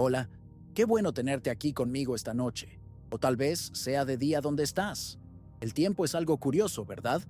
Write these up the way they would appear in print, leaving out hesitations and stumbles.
Hola, qué bueno tenerte aquí conmigo esta noche. O tal vez sea de día donde estás. El tiempo es algo curioso, ¿verdad?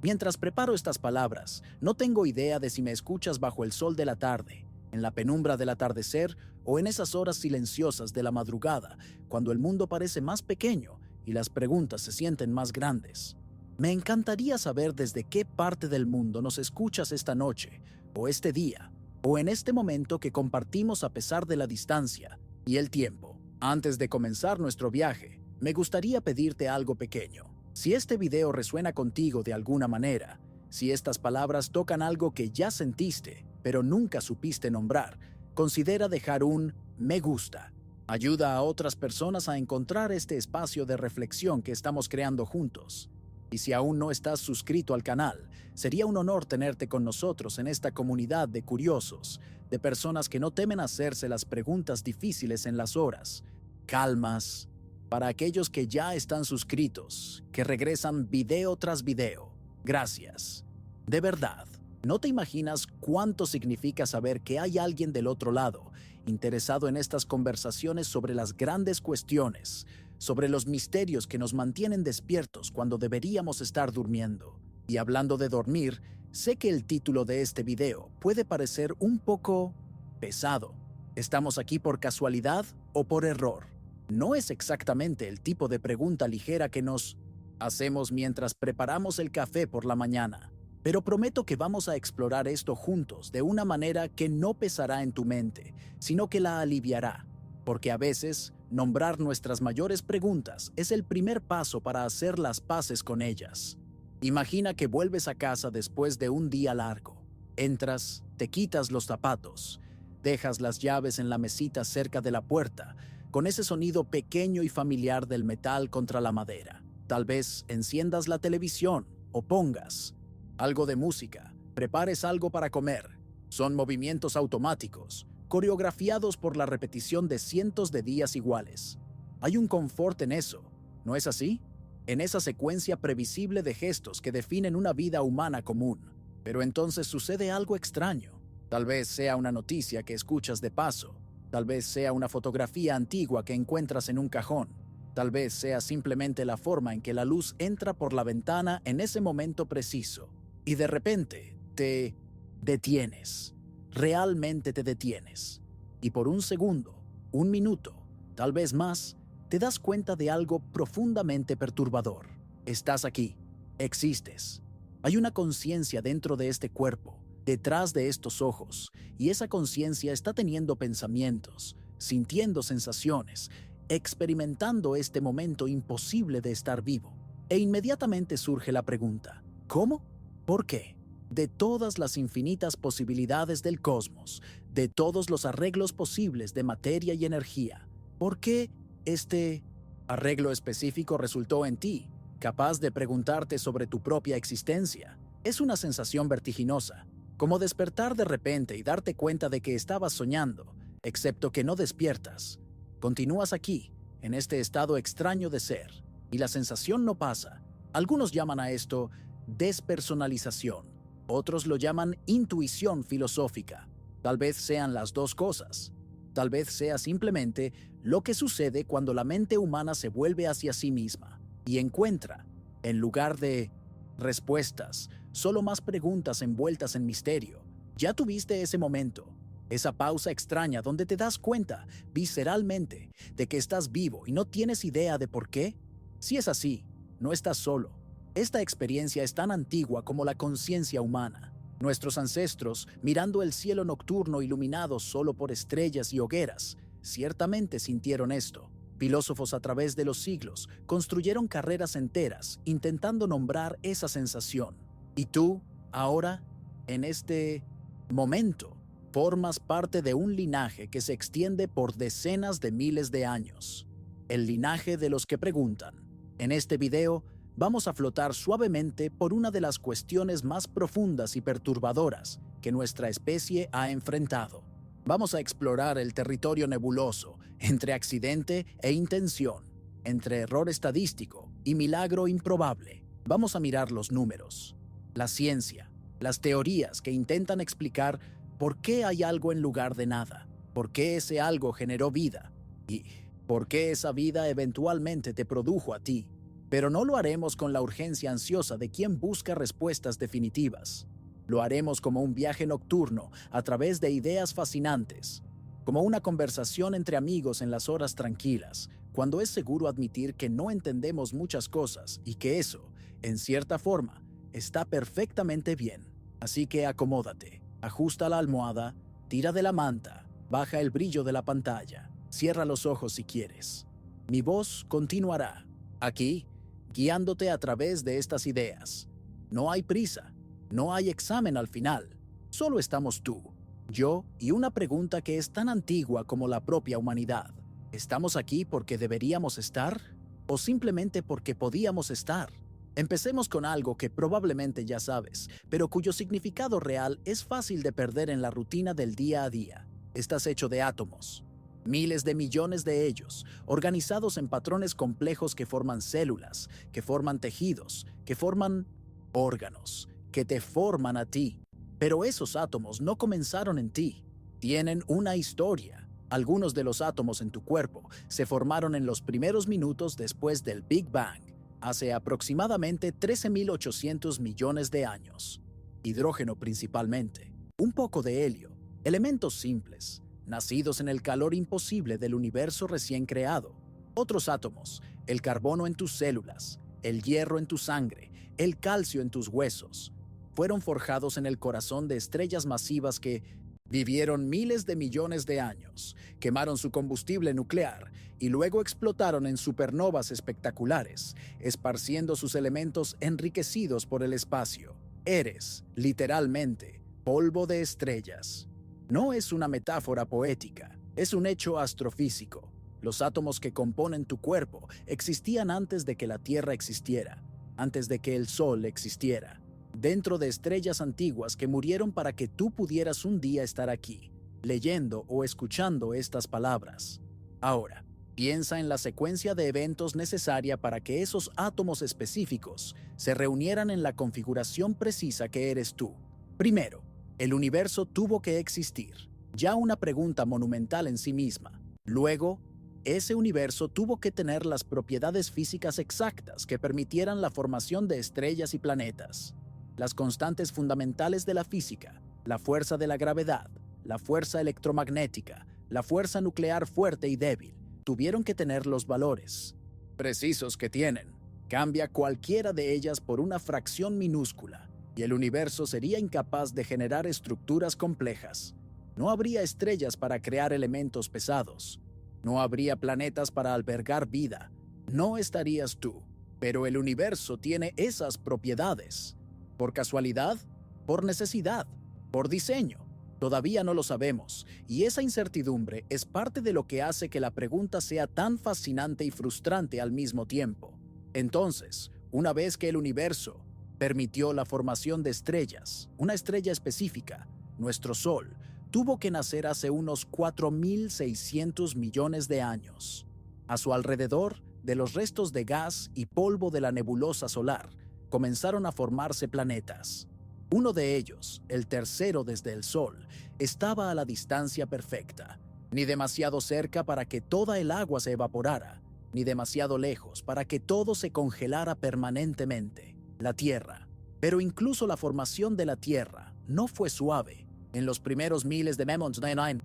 Mientras preparo estas palabras, no tengo idea de si me escuchas bajo el sol de la tarde, en la penumbra del atardecer o en esas horas silenciosas de la madrugada, cuando el mundo parece más pequeño y las preguntas se sienten más grandes. Me encantaría saber desde qué parte del mundo nos escuchas esta noche, o este día, o en este momento que compartimos a pesar de la distancia y el tiempo. Antes de comenzar nuestro viaje, me gustaría pedirte algo pequeño. Si este video resuena contigo de alguna manera, si estas palabras tocan algo que ya sentiste, pero nunca supiste nombrar, considera dejar un me gusta. Ayuda a otras personas a encontrar este espacio de reflexión que estamos creando juntos. Y si aún no estás suscrito al canal, sería un honor tenerte con nosotros en esta comunidad de curiosos, de personas que no temen hacerse las preguntas difíciles en las horas calmas. Para aquellos que ya están suscritos, que regresan video tras video, gracias. De verdad, no te imaginas cuánto significa saber que hay alguien del otro lado, interesado en estas conversaciones sobre las grandes cuestiones, sobre los misterios que nos mantienen despiertos cuando deberíamos estar durmiendo. Y hablando de dormir, sé que el título de este video puede parecer un poco pesado. ¿Estamos aquí por casualidad o por error? No es exactamente el tipo de pregunta ligera que nos hacemos mientras preparamos el café por la mañana, pero prometo que vamos a explorar esto juntos de una manera que no pesará en tu mente, sino que la aliviará, porque a veces nombrar nuestras mayores preguntas es el primer paso para hacer las paces con ellas. Imagina que vuelves a casa después de un día largo. Entras, te quitas los zapatos, dejas las llaves en la mesita cerca de la puerta, con ese sonido pequeño y familiar del metal contra la madera. Tal vez enciendas la televisión o pongas algo de música, prepares algo para comer. Son movimientos automáticos, coreografiados por la repetición de cientos de días iguales. Hay un confort en eso, ¿no es así? En esa secuencia previsible de gestos que definen una vida humana común. Pero entonces sucede algo extraño. Tal vez sea una noticia que escuchas de paso. Tal vez sea una fotografía antigua que encuentras en un cajón. Tal vez sea simplemente la forma en que la luz entra por la ventana en ese momento preciso. Y de repente te detienes. Realmente te detienes. Y por un segundo, un minuto, tal vez más, te das cuenta de algo profundamente perturbador. Estás aquí. Existes. Hay una conciencia dentro de este cuerpo, detrás de estos ojos, y esa conciencia está teniendo pensamientos, sintiendo sensaciones, experimentando este momento imposible de estar vivo. E inmediatamente surge la pregunta, ¿cómo? ¿Por qué? De todas las infinitas posibilidades del cosmos, de todos los arreglos posibles de materia y energía, ¿por qué este arreglo específico resultó en ti, capaz de preguntarte sobre tu propia existencia? Es una sensación vertiginosa, como despertar de repente y darte cuenta de que estabas soñando, excepto que no despiertas. Continúas aquí, en este estado extraño de ser, y la sensación no pasa. Algunos llaman a esto despersonalización, otros lo llaman intuición filosófica. Tal vez sean las dos cosas. Tal vez sea simplemente lo que sucede cuando la mente humana se vuelve hacia sí misma y encuentra, en lugar de respuestas, solo más preguntas envueltas en misterio. Ya tuviste ese momento, esa pausa extraña donde te das cuenta, visceralmente, de que estás vivo y no tienes idea de por qué. Si es así, no estás solo. Esta experiencia es tan antigua como la conciencia humana. Nuestros ancestros, mirando el cielo nocturno iluminado solo por estrellas y hogueras, ciertamente sintieron esto. Filósofos a través de los siglos construyeron carreras enteras intentando nombrar esa sensación. Y tú, ahora, en este momento, formas parte de un linaje que se extiende por decenas de miles de años. El linaje de los que preguntan. En este video, vamos a flotar suavemente por una de las cuestiones más profundas y perturbadoras que nuestra especie ha enfrentado. Vamos a explorar el territorio nebuloso entre accidente e intención, entre error estadístico y milagro improbable. Vamos a mirar los números, la ciencia, las teorías que intentan explicar por qué hay algo en lugar de nada, por qué ese algo generó vida y por qué esa vida eventualmente te produjo a ti. Pero no lo haremos con la urgencia ansiosa de quien busca respuestas definitivas. Lo haremos como un viaje nocturno a través de ideas fascinantes, como una conversación entre amigos en las horas tranquilas, cuando es seguro admitir que no entendemos muchas cosas y que eso, en cierta forma, está perfectamente bien. Así que acomódate, ajusta la almohada, tira de la manta, baja el brillo de la pantalla, cierra los ojos si quieres. Mi voz continuará, aquí, guiándote a través de estas ideas. No hay prisa, no hay examen al final, solo estamos tú, yo y una pregunta que es tan antigua como la propia humanidad. ¿Estamos aquí porque deberíamos estar? ¿O simplemente porque podíamos estar? Empecemos con algo que probablemente ya sabes, pero cuyo significado real es fácil de perder en la rutina del día a día. Estás hecho de átomos. Miles de millones de ellos, organizados en patrones complejos que forman células, que forman tejidos, que forman órganos, que te forman a ti. Pero esos átomos no comenzaron en ti. Tienen una historia. Algunos de los átomos en tu cuerpo se formaron en los primeros minutos después del Big Bang, hace aproximadamente 13.800 millones de años. Hidrógeno principalmente, un poco de helio, elementos simples, nacidos en el calor imposible del universo recién creado. Otros átomos, el carbono en tus células, el hierro en tu sangre, el calcio en tus huesos, fueron forjados en el corazón de estrellas masivas que vivieron miles de millones de años, quemaron su combustible nuclear y luego explotaron en supernovas espectaculares, esparciendo sus elementos enriquecidos por el espacio. Eres, literalmente, polvo de estrellas. No es una metáfora poética, es un hecho astrofísico. Los átomos que componen tu cuerpo existían antes de que la Tierra existiera, antes de que el Sol existiera, dentro de estrellas antiguas que murieron para que tú pudieras un día estar aquí, leyendo o escuchando estas palabras. Ahora, piensa en la secuencia de eventos necesaria para que esos átomos específicos se reunieran en la configuración precisa que eres tú. Primero, el universo tuvo que existir, ya una pregunta monumental en sí misma. Luego, ese universo tuvo que tener las propiedades físicas exactas que permitieran la formación de estrellas y planetas. Las constantes fundamentales de la física, la fuerza de la gravedad, la fuerza electromagnética, la fuerza nuclear fuerte y débil, tuvieron que tener los valores precisos que tienen. Cambia cualquiera de ellas por una fracción minúscula, y el universo sería incapaz de generar estructuras complejas. No habría estrellas para crear elementos pesados. No habría planetas para albergar vida. No estarías tú. Pero el universo tiene esas propiedades. ¿Por casualidad? ¿Por necesidad? ¿Por diseño? Todavía no lo sabemos, y esa incertidumbre es parte de lo que hace que la pregunta sea tan fascinante y frustrante al mismo tiempo. Entonces, una vez que el universo permitió la formación de estrellas, una estrella específica, nuestro Sol, tuvo que nacer hace unos 4.600 millones de años. A su alrededor, de los restos de gas y polvo de la nebulosa solar, comenzaron a formarse planetas. Uno de ellos, el tercero desde el Sol, estaba a la distancia perfecta, ni demasiado cerca para que toda el agua se evaporara, ni demasiado lejos para que todo se congelara permanentemente, la Tierra. Pero incluso la formación de la Tierra no fue suave. En los primeros miles de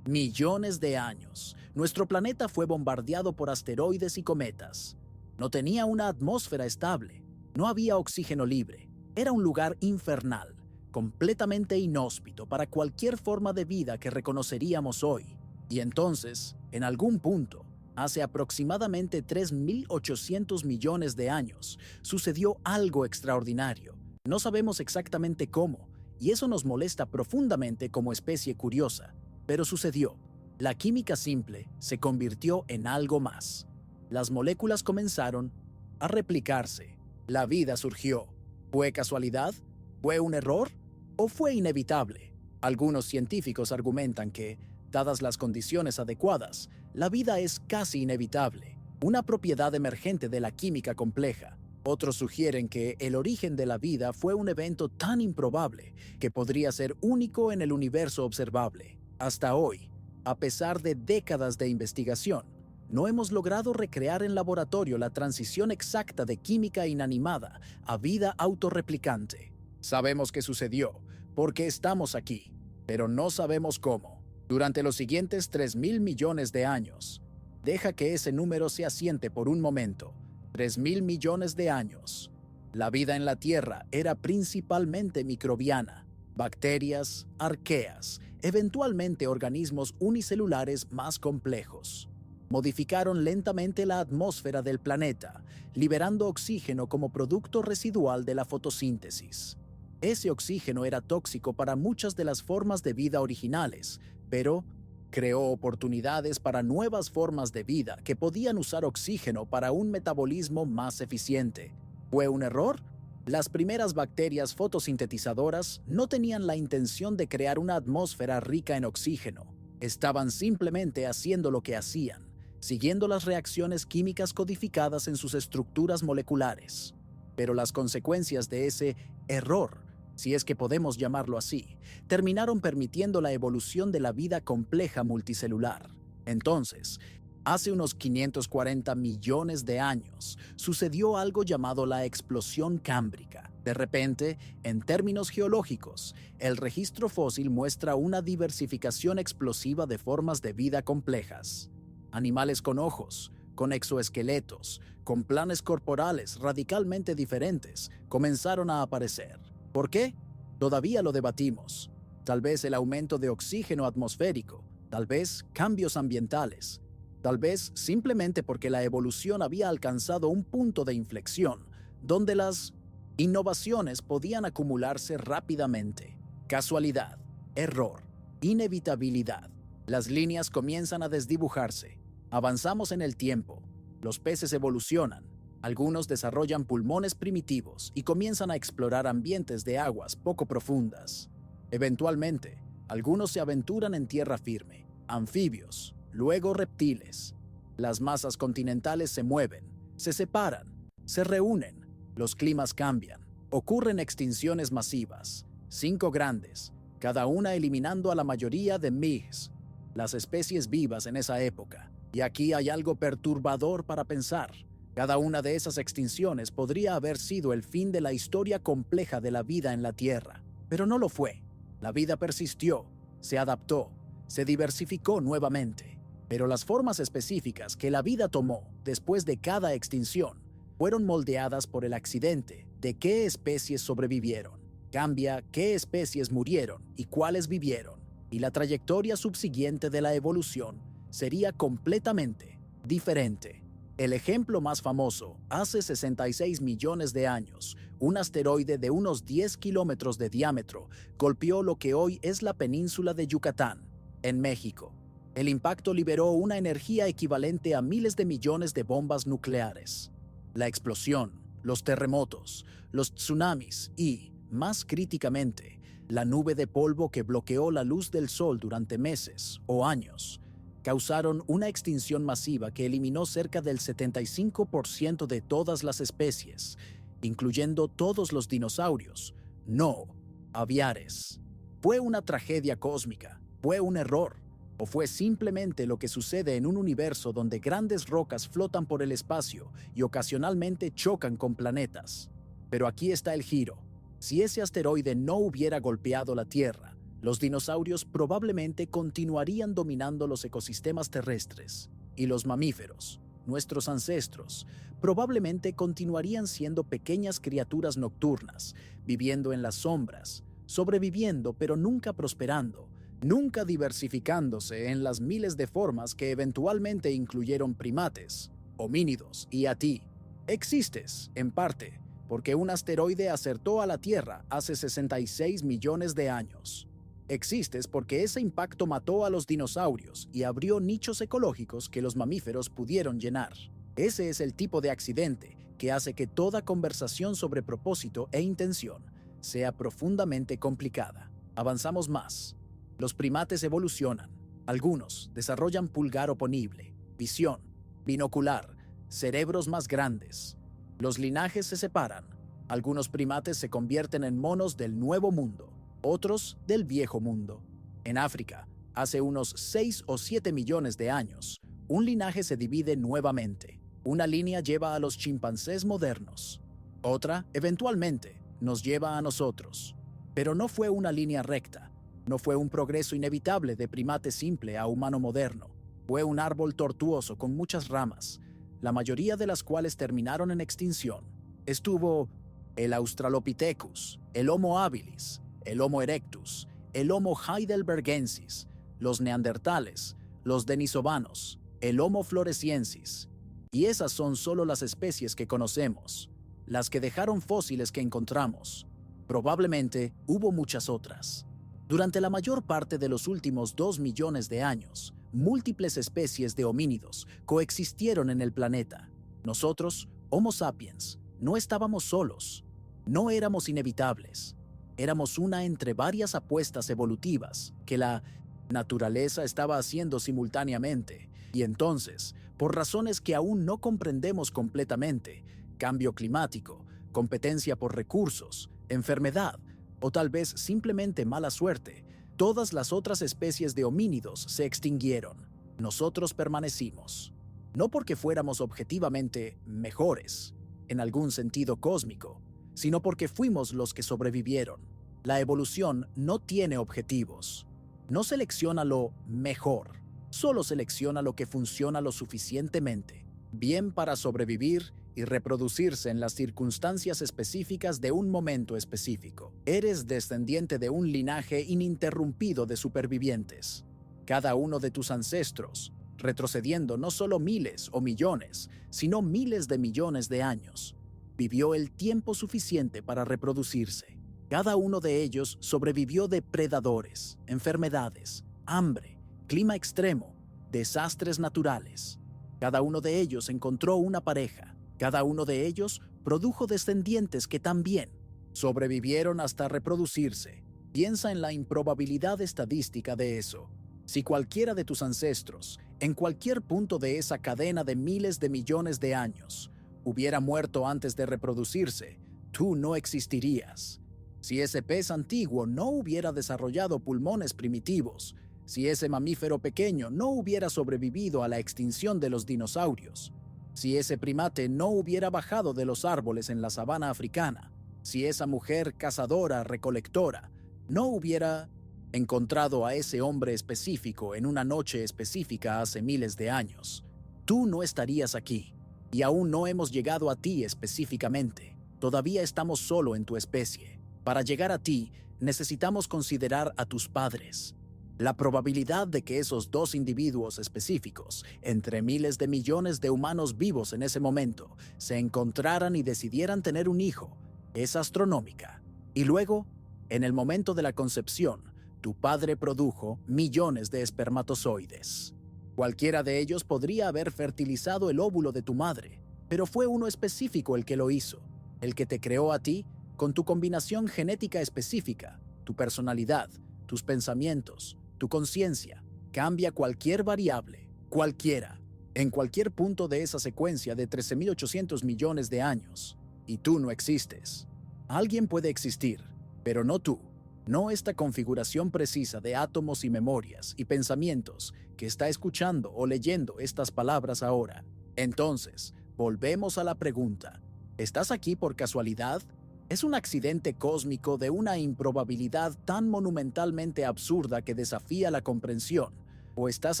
millones de años, nuestro planeta fue bombardeado por asteroides y cometas. No tenía una atmósfera estable, no había oxígeno libre. Era un lugar infernal, completamente inhóspito para cualquier forma de vida que reconoceríamos hoy. Y entonces, en algún punto, hace aproximadamente 3.800 millones de años, sucedió algo extraordinario. No sabemos exactamente cómo, y eso nos molesta profundamente como especie curiosa, pero sucedió. La química simple se convirtió en algo más. Las moléculas comenzaron a replicarse. La vida surgió. ¿Fue casualidad? ¿Fue un error? ¿O fue inevitable? Algunos científicos argumentan que, dadas las condiciones adecuadas, la vida es casi inevitable, una propiedad emergente de la química compleja. Otros sugieren que el origen de la vida fue un evento tan improbable que podría ser único en el universo observable. Hasta hoy, A pesar de décadas de investigación, no hemos logrado recrear en laboratorio la transición exacta de química inanimada a vida autorreplicante. Sabemos que sucedió, porque estamos aquí, pero no sabemos cómo. Durante los siguientes 3.000 millones de años, deja que ese número se asiente por un momento. 3.000 millones de años. La vida en la Tierra era principalmente microbiana, bacterias, arqueas, eventualmente organismos unicelulares más complejos. Modificaron lentamente la atmósfera del planeta, liberando oxígeno como producto residual de la fotosíntesis. Ese oxígeno era tóxico para muchas de las formas de vida originales, pero creó oportunidades para nuevas formas de vida que podían usar oxígeno para un metabolismo más eficiente. ¿Fue un error? Las primeras bacterias fotosintetizadoras no tenían la intención de crear una atmósfera rica en oxígeno. Estaban simplemente haciendo lo que hacían, siguiendo las reacciones químicas codificadas en sus estructuras moleculares. Pero las consecuencias de ese error, si es que podemos llamarlo así, terminaron permitiendo la evolución de la vida compleja multicelular. Entonces, hace unos 540 millones de años, sucedió algo llamado la explosión cámbrica. De repente, en términos geológicos, el registro fósil muestra una diversificación explosiva de formas de vida complejas. Animales con ojos, con exoesqueletos, con planes corporales radicalmente diferentes, comenzaron a aparecer. ¿Por qué? Todavía lo debatimos. Tal vez el aumento de oxígeno atmosférico, tal vez cambios ambientales, tal vez simplemente porque la evolución había alcanzado un punto de inflexión donde las innovaciones podían acumularse rápidamente. Casualidad, error, inevitabilidad. Las líneas comienzan a desdibujarse. Avanzamos en el tiempo. Los peces evolucionan. Algunos desarrollan pulmones primitivos y comienzan a explorar ambientes de aguas poco profundas. Eventualmente, algunos se aventuran en tierra firme, anfibios, luego reptiles. Las masas continentales se mueven, se separan, se reúnen, los climas cambian, ocurren extinciones masivas, 5 grandes, cada una eliminando a la mayoría de MIGs, las especies vivas en esa época. Y aquí hay algo perturbador para pensar. Cada una de esas extinciones podría haber sido el fin de la historia compleja de la vida en la Tierra, pero no lo fue. La vida persistió, se adaptó, se diversificó nuevamente, pero las formas específicas que la vida tomó después de cada extinción fueron moldeadas por el accidente de qué especies sobrevivieron. Cambia qué especies murieron y cuáles vivieron, y la trayectoria subsiguiente de la evolución sería completamente diferente. El ejemplo más famoso, hace 66 millones de años, un asteroide de unos 10 kilómetros de diámetro golpeó lo que hoy es la península de Yucatán, en México. El impacto liberó una energía equivalente a miles de millones de bombas nucleares. La explosión, los terremotos, los tsunamis y, más críticamente, la nube de polvo que bloqueó la luz del sol durante meses o años, causaron una extinción masiva que eliminó cerca del 75% de todas las especies, incluyendo todos los dinosaurios, no aviares. ¿Fue una tragedia cósmica? ¿Fue un error? ¿O fue simplemente lo que sucede en un universo donde grandes rocas flotan por el espacio y ocasionalmente chocan con planetas? Pero aquí está el giro. Si ese asteroide no hubiera golpeado la Tierra, los dinosaurios probablemente continuarían dominando los ecosistemas terrestres, y los mamíferos, nuestros ancestros, probablemente continuarían siendo pequeñas criaturas nocturnas, viviendo en las sombras, sobreviviendo pero nunca prosperando, nunca diversificándose en las miles de formas que eventualmente incluyeron primates, homínidos y a ti. Existes, en parte, porque un asteroide acertó a la Tierra hace 66 millones de años. Existes porque ese impacto mató a los dinosaurios y abrió nichos ecológicos que los mamíferos pudieron llenar. Ese es el tipo de accidente que hace que toda conversación sobre propósito e intención sea profundamente complicada. Avanzamos más. Los primates evolucionan. Algunos desarrollan pulgar oponible, visión, binocular, cerebros más grandes. Los linajes se separan. Algunos primates se convierten en monos del Nuevo Mundo, otros del Viejo Mundo. En África, Hace unos 6 o 7 millones de años, un linaje se divide nuevamente. Una línea lleva a los chimpancés modernos. Otra, eventualmente, nos lleva a nosotros. Pero no fue una línea recta. No fue un progreso inevitable de primate simple a humano moderno. Fue un árbol tortuoso con muchas ramas, la mayoría de las cuales terminaron en extinción. Estuvo el Australopithecus, el Homo habilis, el Homo erectus, el Homo heidelbergensis, los neandertales, los denisovanos, el Homo floresiensis. Y esas son solo las especies que conocemos, las que dejaron fósiles que encontramos. Probablemente hubo muchas otras. Durante la mayor parte de los últimos 2 millones de años, múltiples especies de homínidos coexistieron en el planeta. Nosotros, Homo sapiens, no estábamos solos. No éramos inevitables. Éramos una entre varias apuestas evolutivas que la naturaleza estaba haciendo simultáneamente. Y entonces, por razones que aún no comprendemos completamente, cambio climático, competencia por recursos, enfermedad, o tal vez simplemente mala suerte, todas las otras especies de homínidos se extinguieron. Nosotros permanecimos. No porque fuéramos objetivamente mejores, en algún sentido cósmico, sino porque fuimos los que sobrevivieron. La evolución no tiene objetivos. No selecciona lo mejor, solo selecciona lo que funciona lo suficientemente bien para sobrevivir y reproducirse en las circunstancias específicas de un momento específico. Eres descendiente de un linaje ininterrumpido de supervivientes. Cada uno de tus ancestros, retrocediendo no solo miles o millones, sino miles de millones de años, vivió el tiempo suficiente para reproducirse. Cada uno de ellos sobrevivió de predadores, enfermedades, hambre, clima extremo, desastres naturales. Cada uno de ellos encontró una pareja. Cada uno de ellos produjo descendientes que también sobrevivieron hasta reproducirse. Piensa en la improbabilidad estadística de eso. Si cualquiera de tus ancestros, en cualquier punto de esa cadena de miles de millones de años, hubiera muerto antes de reproducirse, tú no existirías. Si ese pez antiguo no hubiera desarrollado pulmones primitivos, si ese mamífero pequeño no hubiera sobrevivido a la extinción de los dinosaurios, si ese primate no hubiera bajado de los árboles en la sabana africana, si esa mujer cazadora-recolectora no hubiera encontrado a ese hombre específico en una noche específica hace miles de años, tú no estarías aquí. Y aún no hemos llegado a ti específicamente. Todavía estamos solo en tu especie. Para llegar a ti, necesitamos considerar a tus padres. La probabilidad de que esos dos individuos específicos, entre miles de millones de humanos vivos en ese momento, se encontraran y decidieran tener un hijo, es astronómica. Y luego, en el momento de la concepción, tu padre produjo millones de espermatozoides. Cualquiera de ellos podría haber fertilizado el óvulo de tu madre, pero fue uno específico el que lo hizo, el que te creó a ti con tu combinación genética específica, tu personalidad, tus pensamientos, tu conciencia. Cambia cualquier variable, cualquiera, en cualquier punto de esa secuencia de 13.800 millones de años, y tú no existes. Alguien puede existir, pero no tú. No esta configuración precisa de átomos y memorias y pensamientos que está escuchando o leyendo estas palabras ahora. Entonces, volvemos a la pregunta. ¿Estás aquí por casualidad? ¿Es un accidente cósmico de una improbabilidad tan monumentalmente absurda que desafía la comprensión? ¿O estás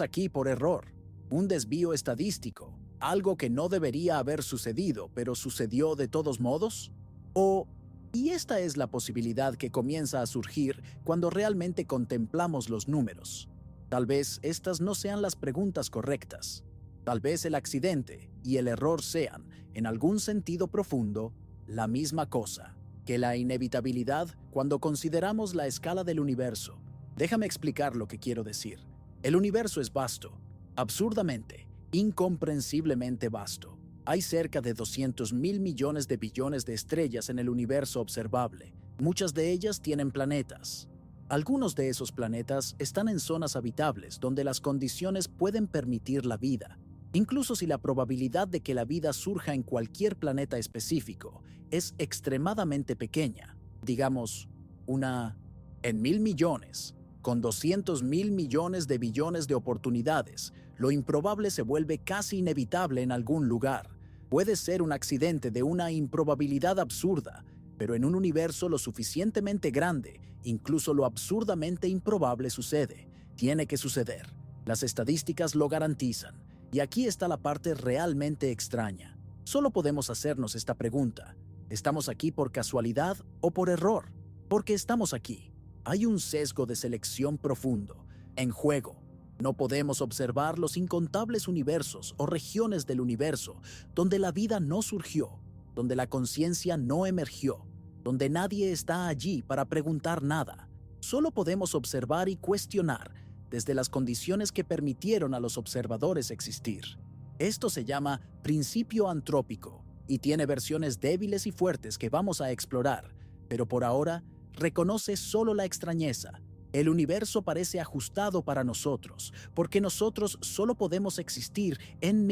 aquí por error? ¿Un desvío estadístico? ¿Algo que no debería haber sucedido, pero sucedió de todos modos? Y esta es la posibilidad que comienza a surgir cuando realmente contemplamos los números. Tal vez estas no sean las preguntas correctas. Tal vez el accidente y el error sean, en algún sentido profundo, la misma cosa que la inevitabilidad cuando consideramos la escala del universo. Déjame explicar lo que quiero decir. El universo es vasto, absurdamente, incomprensiblemente vasto. Hay cerca de 200.000 millones de billones de estrellas en el universo observable. Muchas de ellas tienen planetas. Algunos de esos planetas están en zonas habitables donde las condiciones pueden permitir la vida. Incluso si la probabilidad de que la vida surja en cualquier planeta específico es extremadamente pequeña, digamos, una en 1.000 millones, Con 200.000 millones de billones de oportunidades, lo improbable se vuelve casi inevitable en algún lugar. Puede ser un accidente de una improbabilidad absurda, pero en un universo lo suficientemente grande, incluso lo absurdamente improbable sucede. Tiene que suceder. Las estadísticas lo garantizan. Y aquí está la parte realmente extraña. Solo podemos hacernos esta pregunta. ¿Estamos aquí por casualidad o por error? Porque estamos aquí. Hay un sesgo de selección profundo en juego. No podemos observar los incontables universos o regiones del universo donde la vida no surgió, donde la conciencia no emergió, donde nadie está allí para preguntar nada. Solo podemos observar y cuestionar desde las condiciones que permitieron a los observadores existir. Esto se llama principio antrópico y tiene versiones débiles y fuertes que vamos a explorar, pero por ahora reconoce solo la extrañeza. El universo parece ajustado para nosotros, porque nosotros solo podemos existir en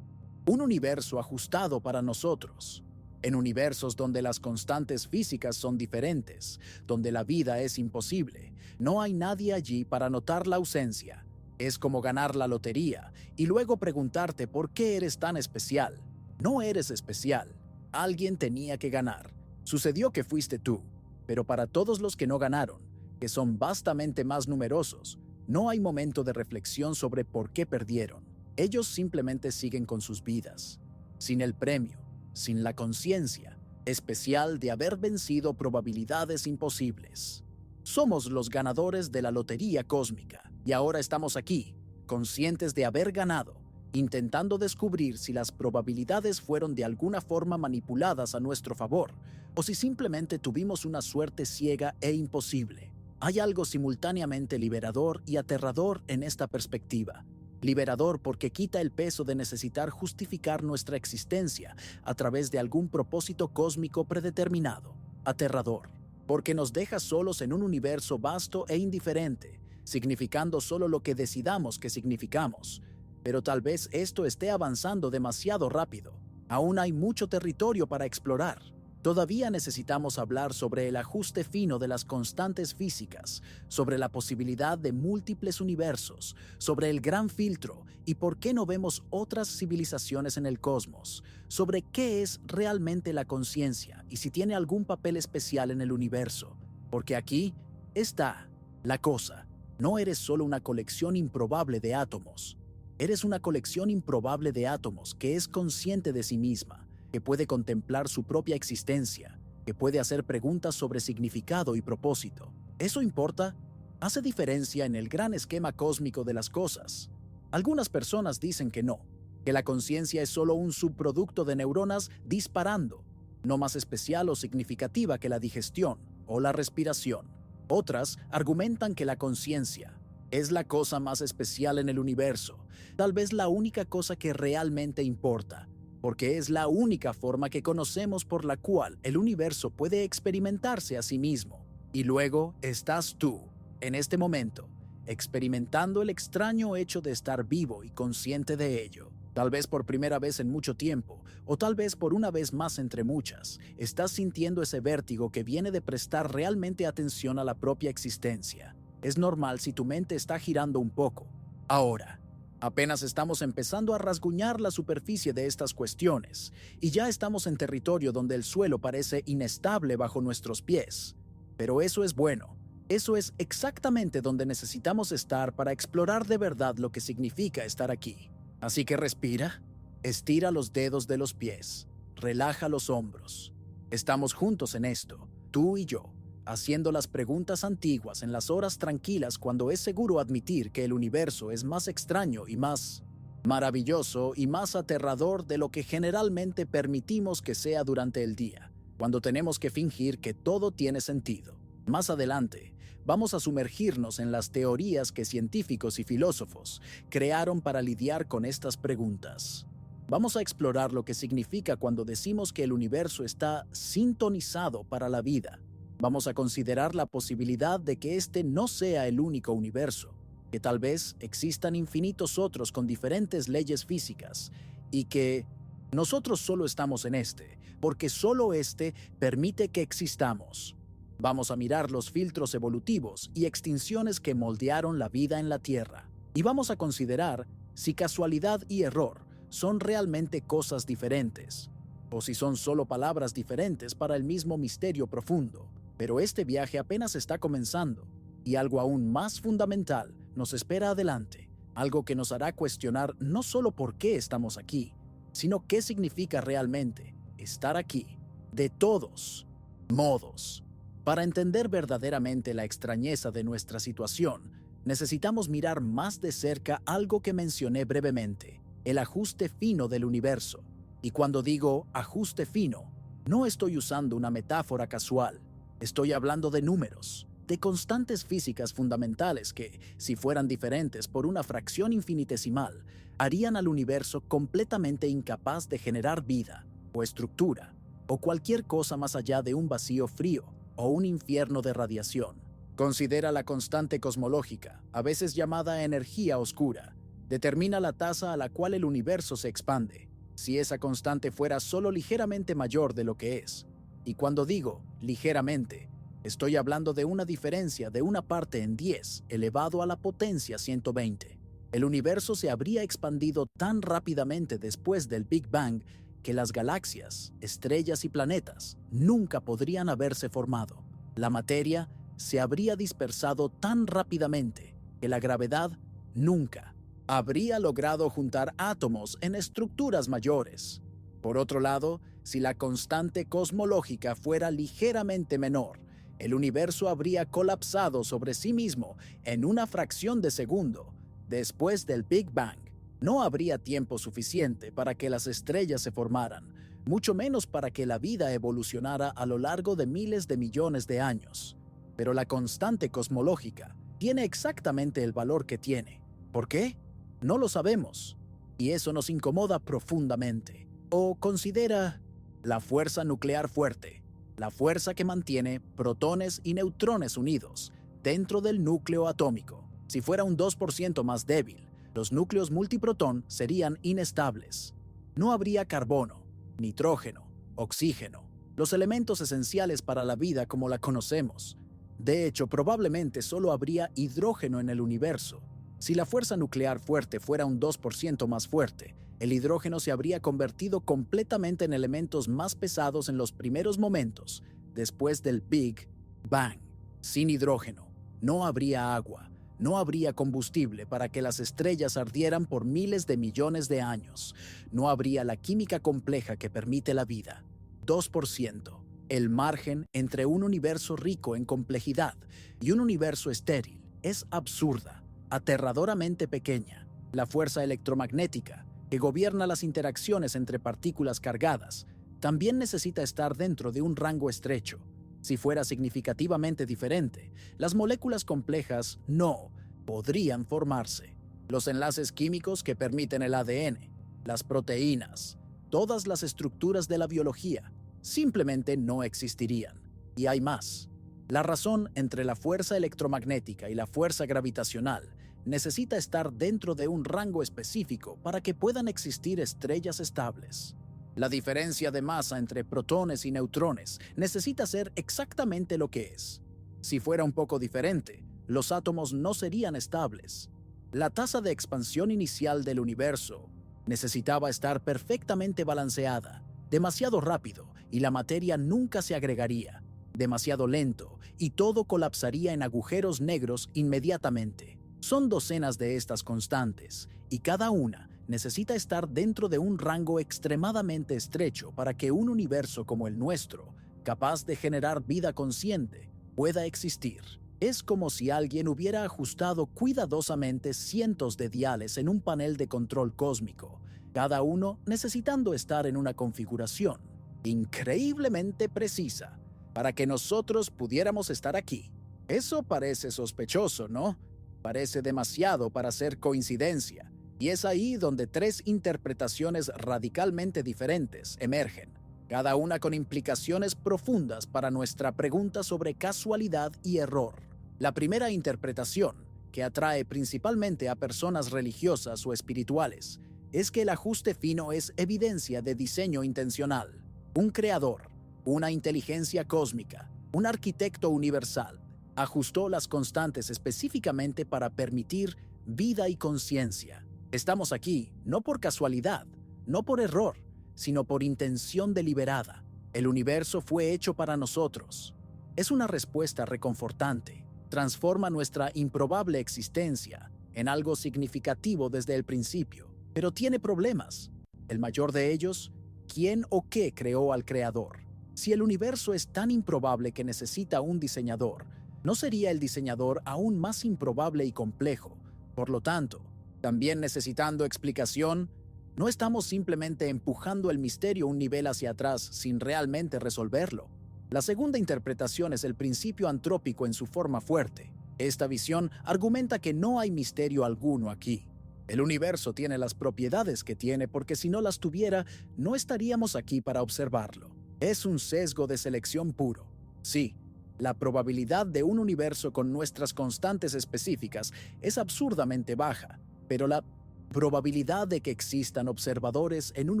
un universo ajustado para nosotros. En universos donde las constantes físicas son diferentes, donde la vida es imposible, no hay nadie allí para notar la ausencia. Es como ganar la lotería y luego preguntarte por qué eres tan especial. No eres especial. Alguien tenía que ganar. Sucedió que fuiste tú. Pero para todos los que no ganaron, que son vastamente más numerosos, no hay momento de reflexión sobre por qué perdieron. Ellos simplemente siguen con sus vidas, sin el premio, sin la conciencia especial de haber vencido probabilidades imposibles. Somos los ganadores de la lotería cósmica, y ahora estamos aquí, conscientes de haber ganado, intentando descubrir si las probabilidades fueron de alguna forma manipuladas a nuestro favor, o si simplemente tuvimos una suerte ciega e imposible. Hay algo simultáneamente liberador y aterrador en esta perspectiva. Liberador porque quita el peso de necesitar justificar nuestra existencia a través de algún propósito cósmico predeterminado. Aterrador porque nos deja solos en un universo vasto e indiferente, significando solo lo que decidamos que significamos. Pero tal vez esto esté avanzando demasiado rápido. Aún hay mucho territorio para explorar. Todavía necesitamos hablar sobre el ajuste fino de las constantes físicas, sobre la posibilidad de múltiples universos, sobre el gran filtro y por qué no vemos otras civilizaciones en el cosmos, sobre qué es realmente la conciencia y si tiene algún papel especial en el universo. Porque aquí está la cosa. No eres solo una colección improbable de átomos. Eres una colección improbable de átomos que es consciente de sí misma, que puede contemplar su propia existencia, que puede hacer preguntas sobre significado y propósito. ¿Eso importa? ¿Hace diferencia en el gran esquema cósmico de las cosas? Algunas personas dicen que no, que la conciencia es solo un subproducto de neuronas disparando, no más especial o significativa que la digestión o la respiración. Otras argumentan que la conciencia es la cosa más especial en el universo, tal vez la única cosa que realmente importa, porque es la única forma que conocemos por la cual el universo puede experimentarse a sí mismo. Y luego estás tú, en este momento, experimentando el extraño hecho de estar vivo y consciente de ello. Tal vez por primera vez en mucho tiempo, o tal vez por una vez más entre muchas, estás sintiendo ese vértigo que viene de prestar realmente atención a la propia existencia. Es normal si tu mente está girando un poco. Ahora, apenas estamos empezando a rasguñar la superficie de estas cuestiones, y ya estamos en territorio donde el suelo parece inestable bajo nuestros pies. Pero eso es bueno. Eso es exactamente donde necesitamos estar para explorar de verdad lo que significa estar aquí. Así que respira, estira los dedos de los pies, relaja los hombros. Estamos juntos en esto, tú y yo, haciendo las preguntas antiguas en las horas tranquilas cuando es seguro admitir que el universo es más extraño y más maravilloso y más aterrador de lo que generalmente permitimos que sea durante el día, cuando tenemos que fingir que todo tiene sentido. Más adelante, vamos a sumergirnos en las teorías que científicos y filósofos crearon para lidiar con estas preguntas. Vamos a explorar lo que significa cuando decimos que el universo está sintonizado para la vida. Vamos a considerar la posibilidad de que este no sea el único universo, que tal vez existan infinitos otros con diferentes leyes físicas y que nosotros solo estamos en este, porque solo este permite que existamos. Vamos a mirar los filtros evolutivos y extinciones que moldearon la vida en la Tierra. Y vamos a considerar si casualidad y error son realmente cosas diferentes, o si son solo palabras diferentes para el mismo misterio profundo. Pero este viaje apenas está comenzando, y algo aún más fundamental nos espera adelante, algo que nos hará cuestionar no solo por qué estamos aquí, sino qué significa realmente estar aquí, de todos modos. Para entender verdaderamente la extrañeza de nuestra situación, necesitamos mirar más de cerca algo que mencioné brevemente, el ajuste fino del universo. Y cuando digo ajuste fino, no estoy usando una metáfora casual, estoy hablando de números, de constantes físicas fundamentales que, si fueran diferentes por una fracción infinitesimal, harían al universo completamente incapaz de generar vida, o estructura, o cualquier cosa más allá de un vacío frío o un infierno de radiación. Considera la constante cosmológica, a veces llamada energía oscura. Determina la tasa a la cual el universo se expande, si esa constante fuera solo ligeramente mayor de lo que es. Y cuando digo ligeramente, estoy hablando de una diferencia de una parte en 10 elevado a la potencia 120. El universo se habría expandido tan rápidamente después del Big Bang que las galaxias, estrellas y planetas nunca podrían haberse formado. La materia se habría dispersado tan rápidamente que la gravedad nunca habría logrado juntar átomos en estructuras mayores. Por otro lado, si la constante cosmológica fuera ligeramente menor, el universo habría colapsado sobre sí mismo en una fracción de segundo. Después del Big Bang, no habría tiempo suficiente para que las estrellas se formaran, mucho menos para que la vida evolucionara a lo largo de miles de millones de años. Pero la constante cosmológica tiene exactamente el valor que tiene. ¿Por qué? No lo sabemos. Y eso nos incomoda profundamente. O considera la fuerza nuclear fuerte, la fuerza que mantiene protones y neutrones unidos dentro del núcleo atómico. Si fuera un 2% más débil, los núcleos multiprotón serían inestables. No habría carbono, nitrógeno, oxígeno, los elementos esenciales para la vida como la conocemos. De hecho, probablemente solo habría hidrógeno en el universo. Si la fuerza nuclear fuerte fuera un 2% más fuerte, el hidrógeno se habría convertido completamente en elementos más pesados en los primeros momentos, después del Big Bang. Sin hidrógeno, no habría agua, no habría combustible para que las estrellas ardieran por miles de millones de años, no habría la química compleja que permite la vida. 2%. El margen entre un universo rico en complejidad y un universo estéril es absurda, aterradoramente pequeña. La fuerza electromagnética, que gobierna las interacciones entre partículas cargadas, también necesita estar dentro de un rango estrecho. Si fuera significativamente diferente, las moléculas complejas no podrían formarse. Los enlaces químicos que permiten el ADN, las proteínas, todas las estructuras de la biología, simplemente no existirían. Y hay más. La razón entre la fuerza electromagnética y la fuerza gravitacional necesita estar dentro de un rango específico para que puedan existir estrellas estables. La diferencia de masa entre protones y neutrones necesita ser exactamente lo que es. Si fuera un poco diferente, los átomos no serían estables. La tasa de expansión inicial del universo necesitaba estar perfectamente balanceada, demasiado rápido y la materia nunca se agregaría, demasiado lento y todo colapsaría en agujeros negros inmediatamente. Son docenas de estas constantes y cada una necesita estar dentro de un rango extremadamente estrecho para que un universo como el nuestro, capaz de generar vida consciente, pueda existir. Es como si alguien hubiera ajustado cuidadosamente cientos de diales en un panel de control cósmico, cada uno necesitando estar en una configuración increíblemente precisa para que nosotros pudiéramos estar aquí. Eso parece sospechoso, ¿no? Parece demasiado para ser coincidencia. Y es ahí donde tres interpretaciones radicalmente diferentes emergen, cada una con implicaciones profundas para nuestra pregunta sobre casualidad y error. La primera interpretación, que atrae principalmente a personas religiosas o espirituales, es que el ajuste fino es evidencia de diseño intencional. Un creador, una inteligencia cósmica, Un arquitecto universal ajustó las constantes específicamente para permitir vida y conciencia. Estamos aquí no por casualidad, no por error, sino por intención deliberada. El universo fue hecho para nosotros. Es una respuesta reconfortante. Transforma nuestra improbable existencia en algo significativo desde el principio, pero tiene problemas. El mayor de ellos, ¿quién o qué creó al creador? Si el universo es tan improbable que necesita un diseñador, ¿no sería el diseñador aún más improbable y complejo? Por lo tanto, también necesitando explicación, no estamos simplemente empujando el misterio un nivel hacia atrás sin realmente resolverlo. La segunda interpretación es el principio antrópico en su forma fuerte. Esta visión argumenta que no hay misterio alguno aquí. El universo tiene las propiedades que tiene porque si no las tuviera, no estaríamos aquí para observarlo. Es un sesgo de selección puro. Sí, la probabilidad de un universo con nuestras constantes específicas es absurdamente baja, pero la probabilidad de que existan observadores en un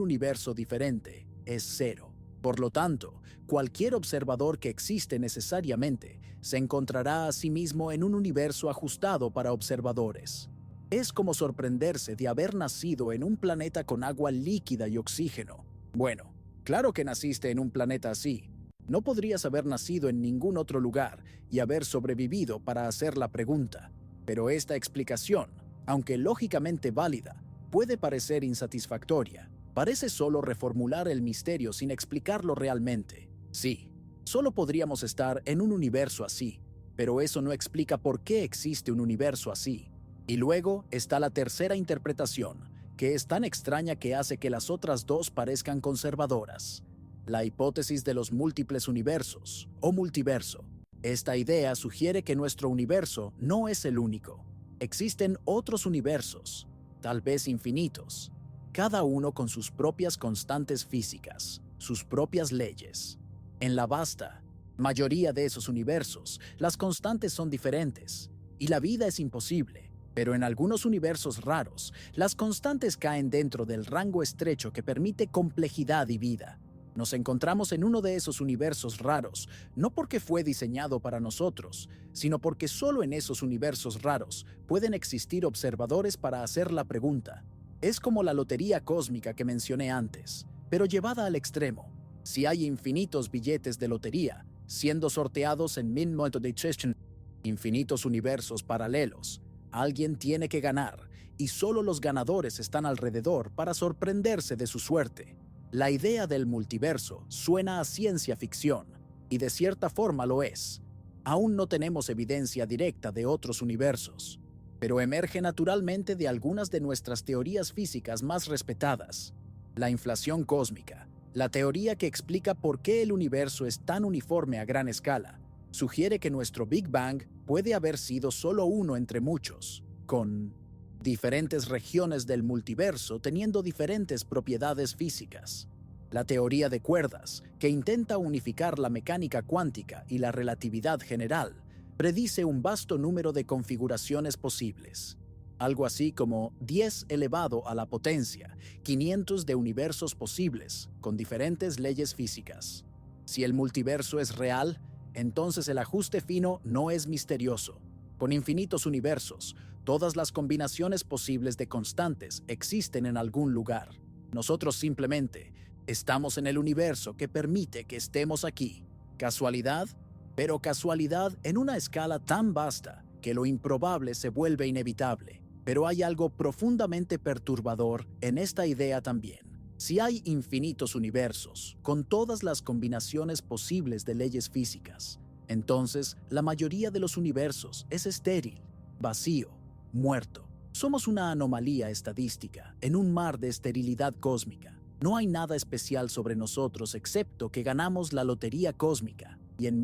universo diferente es cero. Por lo tanto, cualquier observador que existe necesariamente se encontrará a sí mismo en un universo ajustado para observadores. Es como sorprenderse de haber nacido en un planeta con agua líquida y oxígeno. Bueno, claro que naciste en un planeta así. No podrías haber nacido en ningún otro lugar y haber sobrevivido para hacer la pregunta. Pero esta explicación, aunque lógicamente válida, puede parecer insatisfactoria. Parece solo reformular el misterio sin explicarlo realmente. Sí, solo podríamos estar en un universo así, pero eso no explica por qué existe un universo así. Y luego está la tercera interpretación, que es tan extraña que hace que las otras dos parezcan conservadoras. La hipótesis de los múltiples universos, o multiverso. Esta idea sugiere que nuestro universo no es el único. Existen otros universos, tal vez infinitos, cada uno con sus propias constantes físicas, sus propias leyes. En la vasta mayoría de esos universos, las constantes son diferentes, y la vida es imposible. Pero en algunos universos raros, las constantes caen dentro del rango estrecho que permite complejidad y vida. Nos encontramos en uno de esos universos raros, no porque fue diseñado para nosotros, sino porque solo en esos universos raros pueden existir observadores para hacer la pregunta. Es como la lotería cósmica que mencioné antes, pero llevada al extremo. Si hay infinitos billetes de lotería, siendo sorteados en infinitos universos paralelos, alguien tiene que ganar, y solo los ganadores están alrededor para sorprenderse de su suerte. La idea del multiverso suena a ciencia ficción, y de cierta forma lo es. Aún no tenemos evidencia directa de otros universos, pero emerge naturalmente de algunas de nuestras teorías físicas más respetadas. La inflación cósmica, la teoría que explica por qué el universo es tan uniforme a gran escala, sugiere que nuestro Big Bang puede haber sido solo uno entre muchos, con diferentes regiones del multiverso teniendo diferentes propiedades físicas. La teoría de cuerdas, que intenta unificar la mecánica cuántica y la relatividad general, predice un vasto número de configuraciones posibles. Algo así como 10 elevado a la potencia, 500 de universos posibles, con diferentes leyes físicas. Si el multiverso es real, entonces el ajuste fino no es misterioso. Con infinitos universos, todas las combinaciones posibles de constantes existen en algún lugar. Nosotros simplemente estamos en el universo que permite que estemos aquí. ¿Casualidad? Pero casualidad en una escala tan vasta que lo improbable se vuelve inevitable. Pero hay algo profundamente perturbador en esta idea también. Si hay infinitos universos, con todas las combinaciones posibles de leyes físicas, entonces la mayoría de los universos es estéril, vacío, muerto. Somos una anomalía estadística en un mar de esterilidad cósmica. No hay nada especial sobre nosotros excepto que ganamos la lotería cósmica y en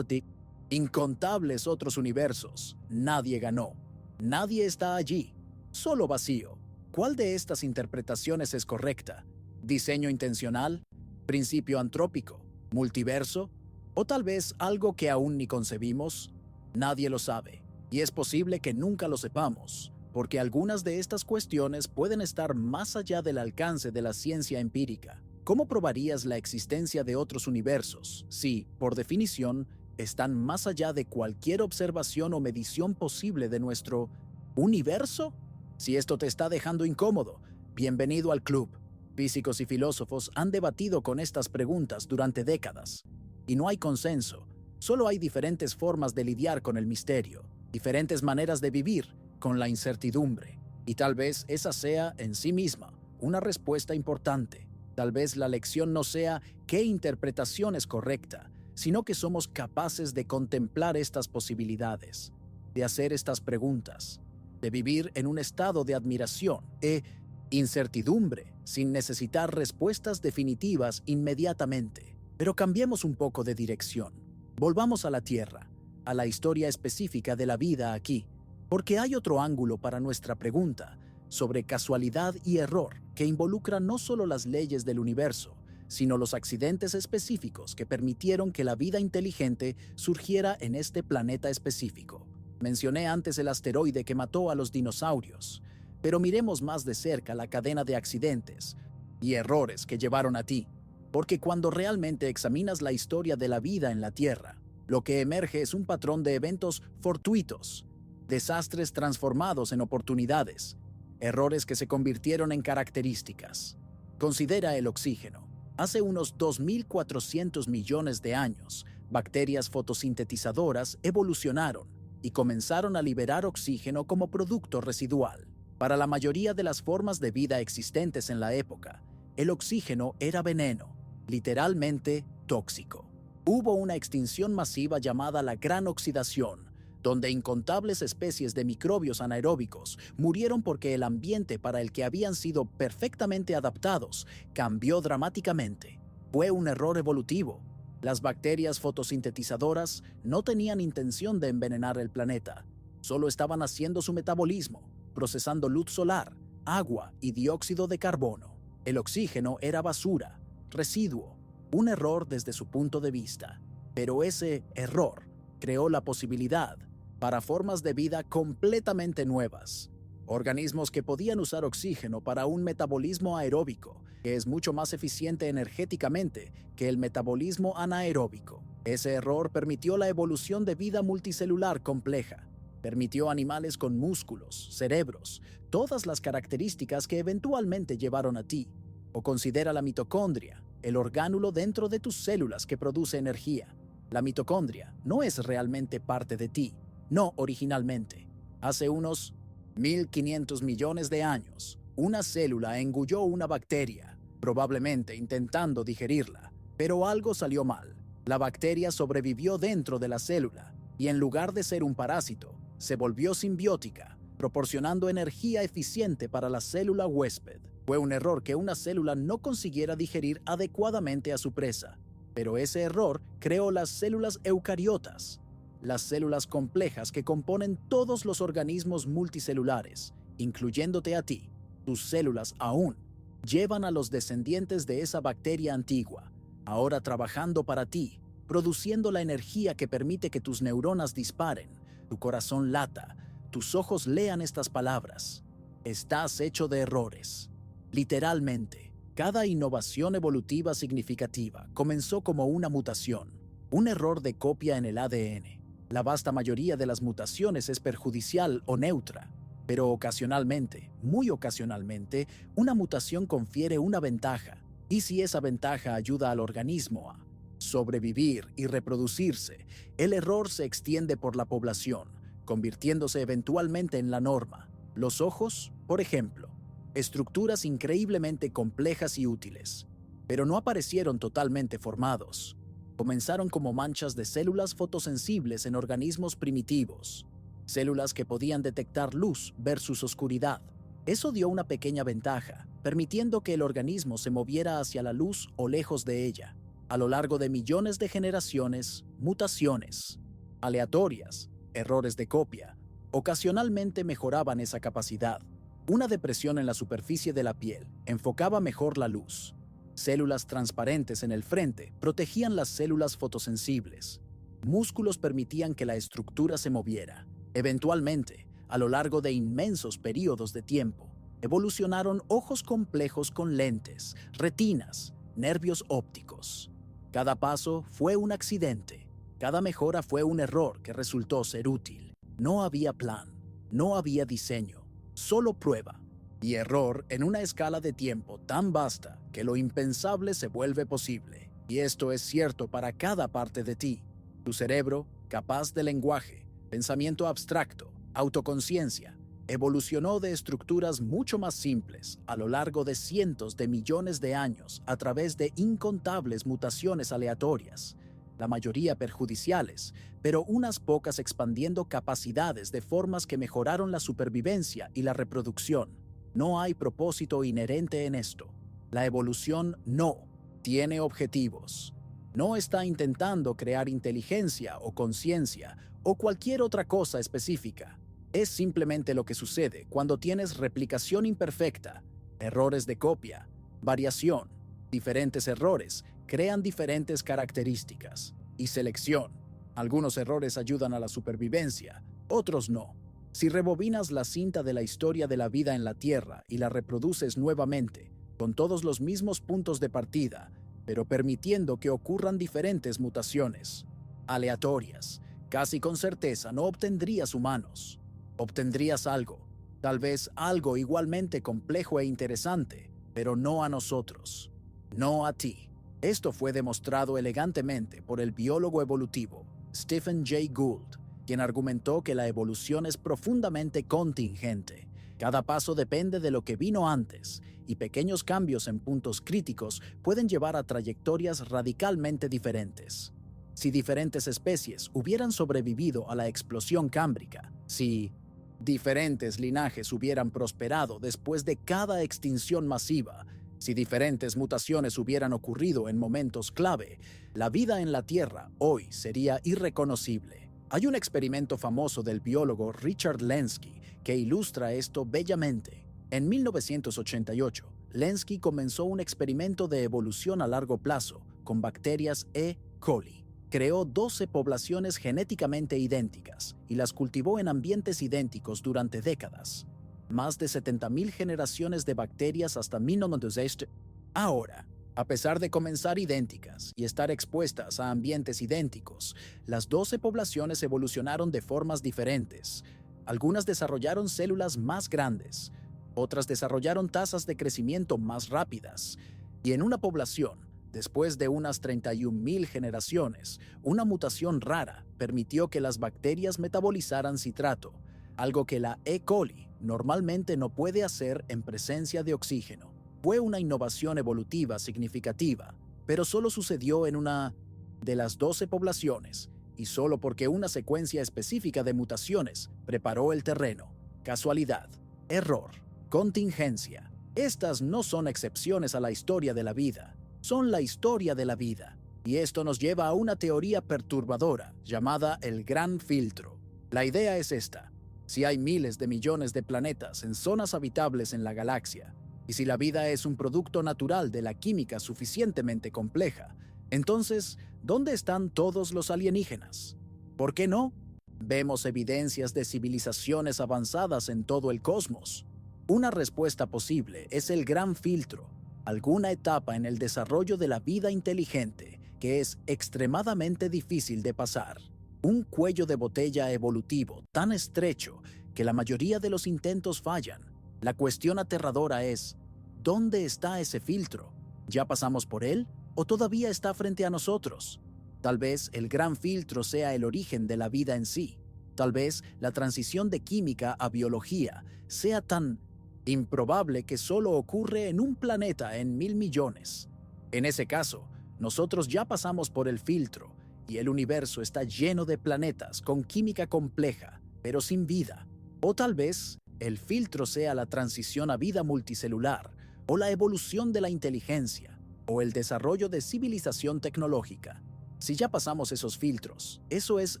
incontables otros universos nadie ganó. Nadie está allí, solo vacío. ¿Cuál de estas interpretaciones es correcta? ¿Diseño intencional? ¿Principio antrópico? ¿Multiverso? ¿O tal vez algo que aún ni concebimos? Nadie lo sabe, y es posible que nunca lo sepamos, porque algunas de estas cuestiones pueden estar más allá del alcance de la ciencia empírica. ¿Cómo probarías la existencia de otros universos si, por definición, están más allá de cualquier observación o medición posible de nuestro universo? Si esto te está dejando incómodo, bienvenido al club. Físicos y filósofos han debatido con estas preguntas durante décadas, y no hay consenso. Solo hay diferentes formas de lidiar con el misterio, diferentes maneras de vivir con la incertidumbre. Y tal vez esa sea, en sí misma, una respuesta importante. Tal vez la lección no sea qué interpretación es correcta, sino que somos capaces de contemplar estas posibilidades, de hacer estas preguntas, de vivir en un estado de admiración e incertidumbre, sin necesitar respuestas definitivas inmediatamente. Pero cambiemos un poco de dirección. Volvamos a la Tierra, a la historia específica de la vida aquí, porque hay otro ángulo para nuestra pregunta sobre casualidad y error que involucra no solo las leyes del universo, sino los accidentes específicos que permitieron que la vida inteligente surgiera en este planeta específico. Mencioné antes el asteroide que mató a los dinosaurios, pero miremos más de cerca la cadena de accidentes y errores que llevaron a ti, porque cuando realmente examinas la historia de la vida en la Tierra, lo que emerge es un patrón de eventos fortuitos, desastres transformados en oportunidades, errores que se convirtieron en características. Considera el oxígeno. Hace unos 2.400 millones de años, bacterias fotosintetizadoras evolucionaron y comenzaron a liberar oxígeno como producto residual. Para la mayoría de las formas de vida existentes en la época, el oxígeno era veneno, literalmente tóxico. Hubo una extinción masiva llamada la Gran Oxidación, donde incontables especies de microbios anaeróbicos murieron porque el ambiente para el que habían sido perfectamente adaptados cambió dramáticamente. Fue un error evolutivo. Las bacterias fotosintetizadoras no tenían intención de envenenar el planeta, solo estaban haciendo su metabolismo, procesando luz solar, agua y dióxido de carbono. El oxígeno era basura, residuo, un error desde su punto de vista. Pero ese error creó la posibilidad para formas de vida completamente nuevas. Organismos que podían usar oxígeno para un metabolismo aeróbico, que es mucho más eficiente energéticamente que el metabolismo anaeróbico. Ese error permitió la evolución de vida multicelular compleja. Permitió animales con músculos, cerebros, todas las características que eventualmente llevaron a ti. O considera la mitocondria, el orgánulo dentro de tus células que produce energía. La mitocondria no es realmente parte de ti, no originalmente. Hace unos 1.500 millones de años, una célula engulló una bacteria, probablemente intentando digerirla, pero algo salió mal. La bacteria sobrevivió dentro de la célula y en lugar de ser un parásito, se volvió simbiótica, proporcionando energía eficiente para la célula huésped. Fue un error que una célula no consiguiera digerir adecuadamente a su presa, pero ese error creó las células eucariotas, las células complejas que componen todos los organismos multicelulares, incluyéndote a ti. Tus células aún llevan a los descendientes de esa bacteria antigua, ahora trabajando para ti, produciendo la energía que permite que tus neuronas disparen, tu corazón lata, tus ojos lean estas palabras. Estás hecho de errores. Literalmente, cada innovación evolutiva significativa comenzó como una mutación, un error de copia en el ADN. La vasta mayoría de las mutaciones es perjudicial o neutra, pero ocasionalmente, muy ocasionalmente, una mutación confiere una ventaja. Y si esa ventaja ayuda al organismo a sobrevivir y reproducirse, el error se extiende por la población, convirtiéndose eventualmente en la norma. Los ojos, por ejemplo, estructuras increíblemente complejas y útiles, pero no aparecieron totalmente formados. Comenzaron como manchas de células fotosensibles en organismos primitivos, células que podían detectar luz versus oscuridad. Eso dio una pequeña ventaja, permitiendo que el organismo se moviera hacia la luz o lejos de ella. A lo largo de millones de generaciones, mutaciones aleatorias, errores de copia, ocasionalmente mejoraban esa capacidad. Una depresión en la superficie de la piel enfocaba mejor la luz. Células transparentes en el frente protegían las células fotosensibles. Músculos permitían que la estructura se moviera. Eventualmente, a lo largo de inmensos periodos de tiempo, evolucionaron ojos complejos con lentes, retinas, nervios ópticos. Cada paso fue un accidente. Cada mejora fue un error que resultó ser útil. No había plan, no había diseño, solo prueba y error en una escala de tiempo tan vasta que lo impensable se vuelve posible. Y esto es cierto para cada parte de ti. Tu cerebro, capaz de lenguaje, pensamiento abstracto, autoconciencia, evolucionó de estructuras mucho más simples a lo largo de cientos de millones de años a través de incontables mutaciones aleatorias, la mayoría perjudiciales, pero unas pocas expandiendo capacidades de formas que mejoraron la supervivencia y la reproducción. No hay propósito inherente en esto. La evolución no tiene objetivos. No está intentando crear inteligencia o conciencia o cualquier otra cosa específica. Es simplemente lo que sucede cuando tienes replicación imperfecta, errores de copia, variación. Diferentes errores crean diferentes características. Y selección. Algunos errores ayudan a la supervivencia, otros no. Si rebobinas la cinta de la historia de la vida en la Tierra y la reproduces nuevamente, con todos los mismos puntos de partida, pero permitiendo que ocurran diferentes mutaciones, aleatorias, casi con certeza no obtendrías humanos. Obtendrías algo, tal vez algo igualmente complejo e interesante, pero no a nosotros, no a ti. Esto fue demostrado elegantemente por el biólogo evolutivo Stephen Jay Gould, quien argumentó que la evolución es profundamente contingente. Cada paso depende de lo que vino antes, y pequeños cambios en puntos críticos pueden llevar a trayectorias radicalmente diferentes. Si diferentes especies hubieran sobrevivido a la explosión cámbrica, si diferentes linajes hubieran prosperado después de cada extinción masiva, si diferentes mutaciones hubieran ocurrido en momentos clave, la vida en la Tierra hoy sería irreconocible. Hay un experimento famoso del biólogo Richard Lenski que ilustra esto bellamente. En 1988, Lenski comenzó un experimento de evolución a largo plazo con bacterias E. coli. Creó 12 poblaciones genéticamente idénticas y las cultivó en ambientes idénticos durante décadas. Más de 70.000 generaciones de bacterias hasta 1900. Ahora, a pesar de comenzar idénticas y estar expuestas a ambientes idénticos, las 12 poblaciones evolucionaron de formas diferentes. Algunas desarrollaron células más grandes, otras desarrollaron tasas de crecimiento más rápidas, y en una población, después de unas 31.000 generaciones, una mutación rara permitió que las bacterias metabolizaran citrato, algo que la E. coli normalmente no puede hacer en presencia de oxígeno. Fue una innovación evolutiva significativa, pero solo sucedió en una de las 12 poblaciones, y solo porque una secuencia específica de mutaciones preparó el terreno. Casualidad, error, contingencia. Estas no son excepciones a la historia de la vida, son la historia de la vida. Y esto nos lleva a una teoría perturbadora llamada el Gran Filtro. La idea es esta: si hay miles de millones de planetas en zonas habitables en la galaxia, y si la vida es un producto natural de la química suficientemente compleja, entonces, ¿dónde están todos los alienígenas? ¿Por qué no? Vemos evidencias de civilizaciones avanzadas en todo el cosmos. Una respuesta posible es el Gran Filtro, alguna etapa en el desarrollo de la vida inteligente que es extremadamente difícil de pasar. Un cuello de botella evolutivo tan estrecho que la mayoría de los intentos fallan. La cuestión aterradora es, ¿dónde está ese filtro? ¿Ya pasamos por él o todavía está frente a nosotros? Tal vez el Gran Filtro sea el origen de la vida en sí. Tal vez la transición de química a biología sea tan improbable que solo ocurre en un planeta en 1.000 millones. En ese caso, nosotros ya pasamos por el filtro y el universo está lleno de planetas con química compleja, pero sin vida. O tal vez el filtro sea la transición a vida multicelular, o la evolución de la inteligencia, o el desarrollo de civilización tecnológica. Si ya pasamos esos filtros, eso es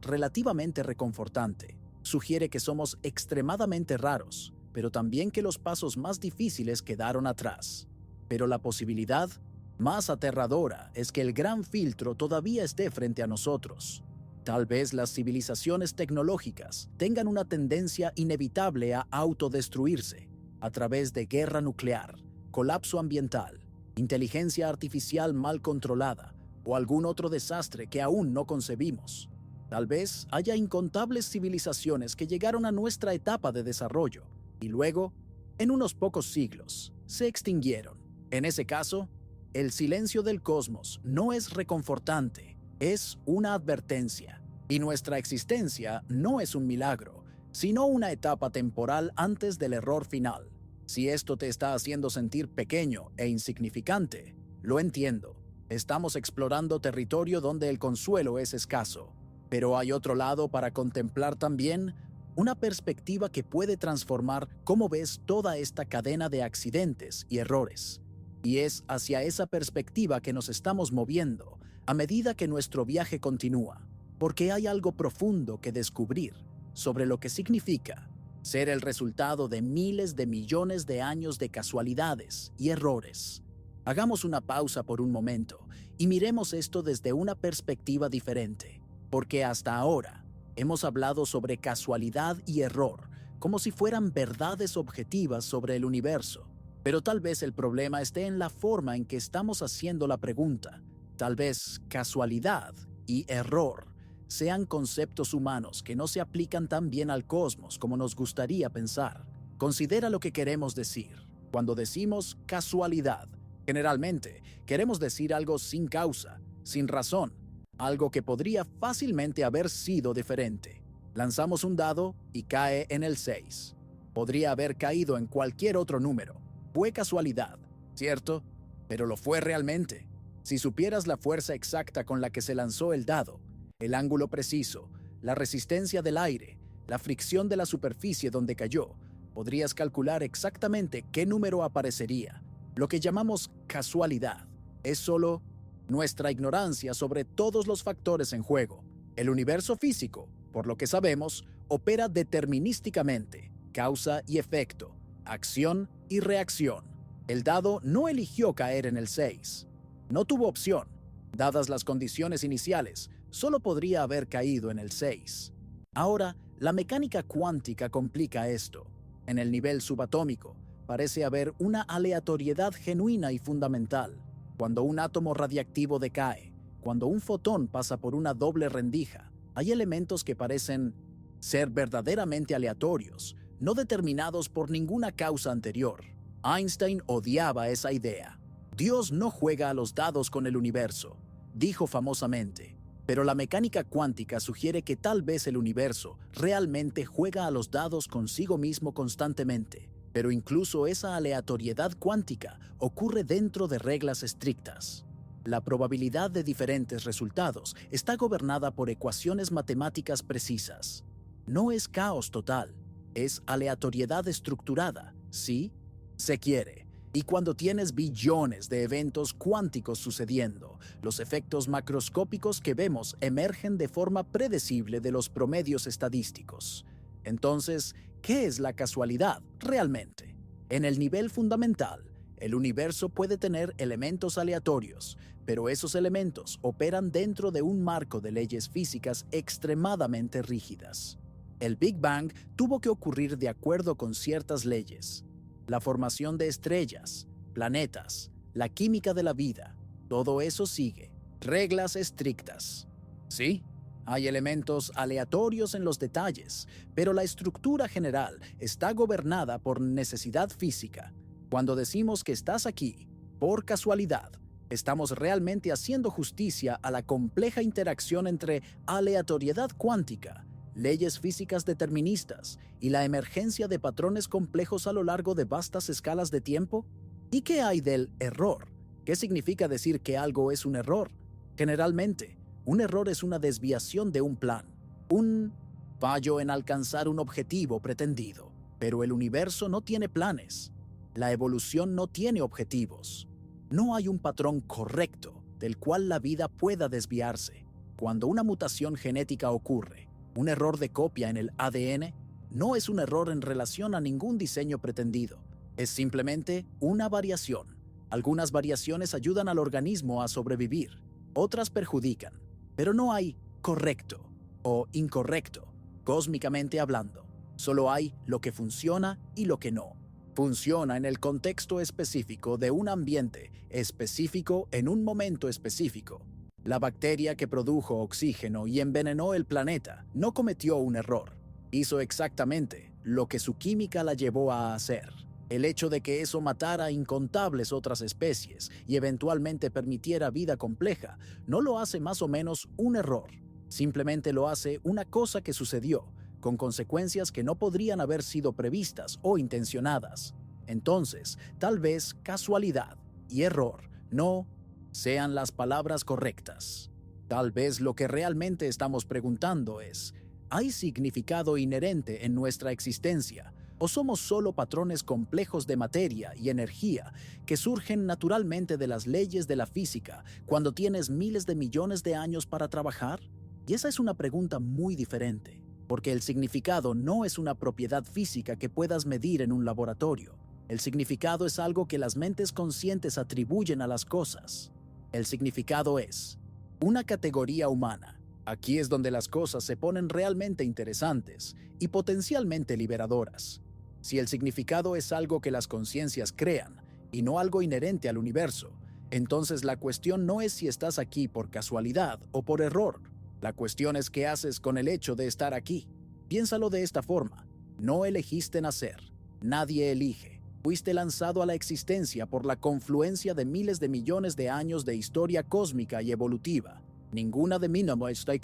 relativamente reconfortante. Sugiere que somos extremadamente raros, pero también que los pasos más difíciles quedaron atrás. Pero la posibilidad más aterradora es que el Gran Filtro todavía esté frente a nosotros. Tal vez las civilizaciones tecnológicas tengan una tendencia inevitable a autodestruirse a través de guerra nuclear, colapso ambiental inteligencia artificial mal controlada o algún otro desastre que aún no concebimos. Tal vez haya incontables civilizaciones que llegaron a nuestra etapa de desarrollo y luego, en unos pocos siglos, se extinguieron. En ese caso, el silencio del cosmos no es reconfortante, es una advertencia. Y nuestra existencia no es un milagro, sino una etapa temporal antes del error final. Si esto te está haciendo sentir pequeño e insignificante, lo entiendo. Estamos explorando territorio donde el consuelo es escaso. Pero hay otro lado para contemplar también, una perspectiva que puede transformar cómo ves toda esta cadena de accidentes y errores. Y es hacia esa perspectiva que nos estamos moviendo a medida que nuestro viaje continúa, porque hay algo profundo que descubrir sobre lo que significa ser el resultado de miles de millones de años de casualidades y errores. Hagamos una pausa por un momento y miremos esto desde una perspectiva diferente, porque hasta ahora hemos hablado sobre casualidad y error como si fueran verdades objetivas sobre el universo. Pero tal vez el problema esté en la forma en que estamos haciendo la pregunta. Tal vez casualidad y error sean conceptos humanos que no se aplican tan bien al cosmos como nos gustaría pensar. Considera lo que queremos decir. Cuando decimos casualidad, generalmente queremos decir algo sin causa, sin razón, algo que podría fácilmente haber sido diferente. Lanzamos un dado y cae en el 6. Podría haber caído en cualquier otro número. Fue casualidad, ¿cierto? Pero lo fue realmente. Si supieras la fuerza exacta con la que se lanzó el dado, el ángulo preciso, la resistencia del aire, la fricción de la superficie donde cayó, podrías calcular exactamente qué número aparecería. Lo que llamamos casualidad es solo nuestra ignorancia sobre todos los factores en juego. El universo físico, por lo que sabemos, opera determinísticamente, causa y efecto, acción y reacción. El dado no eligió caer en el 6. No tuvo opción. Dadas las condiciones iniciales, solo podría haber caído en el 6. Ahora, la mecánica cuántica complica esto. En el nivel subatómico, parece haber una aleatoriedad genuina y fundamental. Cuando un átomo radiactivo decae, cuando un fotón pasa por una doble rendija, hay elementos que parecen ser verdaderamente aleatorios, no determinados por ninguna causa anterior. Einstein odiaba esa idea. Dios no juega a los dados con el universo, dijo famosamente, pero la mecánica cuántica sugiere que tal vez el universo realmente juega a los dados consigo mismo constantemente, pero incluso esa aleatoriedad cuántica ocurre dentro de reglas estrictas. La probabilidad de diferentes resultados está gobernada por ecuaciones matemáticas precisas. No es caos total, es aleatoriedad estructurada, ¿sí? Se quiere. Y cuando tienes billones de eventos cuánticos sucediendo, los efectos macroscópicos que vemos emergen de forma predecible de los promedios estadísticos. Entonces, ¿qué es la casualidad realmente? En el nivel fundamental, el universo puede tener elementos aleatorios, pero esos elementos operan dentro de un marco de leyes físicas extremadamente rígidas. El Big Bang tuvo que ocurrir de acuerdo con ciertas leyes. La formación de estrellas, planetas, la química de la vida, todo eso sigue reglas estrictas. Sí, hay elementos aleatorios en los detalles, pero la estructura general está gobernada por necesidad física. Cuando decimos que estás aquí, por casualidad, estamos realmente haciendo justicia a la compleja interacción entre aleatoriedad cuántica, leyes físicas deterministas y la emergencia de patrones complejos a lo largo de vastas escalas de tiempo. ¿Y qué hay del error? ¿Qué significa decir que algo es un error? Generalmente, un error es una desviación de un plan, un fallo en alcanzar un objetivo pretendido. Pero el universo no tiene planes. La evolución no tiene objetivos. No hay un patrón correcto del cual la vida pueda desviarse. Cuando una mutación genética ocurre, un error de copia en el ADN, no es un error en relación a ningún diseño pretendido. Es simplemente una variación. Algunas variaciones ayudan al organismo a sobrevivir, otras perjudican, pero no hay correcto o incorrecto, cósmicamente hablando. Solo hay lo que funciona y lo que no. Funciona en el contexto específico de un ambiente específico en un momento específico. La bacteria que produjo oxígeno y envenenó el planeta no cometió un error. Hizo exactamente lo que su química la llevó a hacer. El hecho de que eso matara a incontables otras especies y eventualmente permitiera vida compleja no lo hace más o menos un error. Simplemente lo hace una cosa que sucedió, con consecuencias que no podrían haber sido previstas o intencionadas. Entonces, tal vez casualidad y error no sean las palabras correctas. Tal vez lo que realmente estamos preguntando es, ¿hay significado inherente en nuestra existencia? ¿O somos solo patrones complejos de materia y energía que surgen naturalmente de las leyes de la física cuando tienes miles de millones de años para trabajar? Y esa es una pregunta muy diferente, porque el significado no es una propiedad física que puedas medir en un laboratorio. El significado es algo que las mentes conscientes atribuyen a las cosas. El significado es una categoría humana. Aquí es donde las cosas se ponen realmente interesantes y potencialmente liberadoras. Si el significado es algo que las conciencias crean y no algo inherente al universo, entonces la cuestión no es si estás aquí por casualidad o por error. La cuestión es qué haces con el hecho de estar aquí. Piénsalo de esta forma. No elegiste nacer. Nadie elige. Fuiste lanzado a la existencia por la confluencia de miles de millones de años de historia cósmica y evolutiva. Ninguna de mínimo está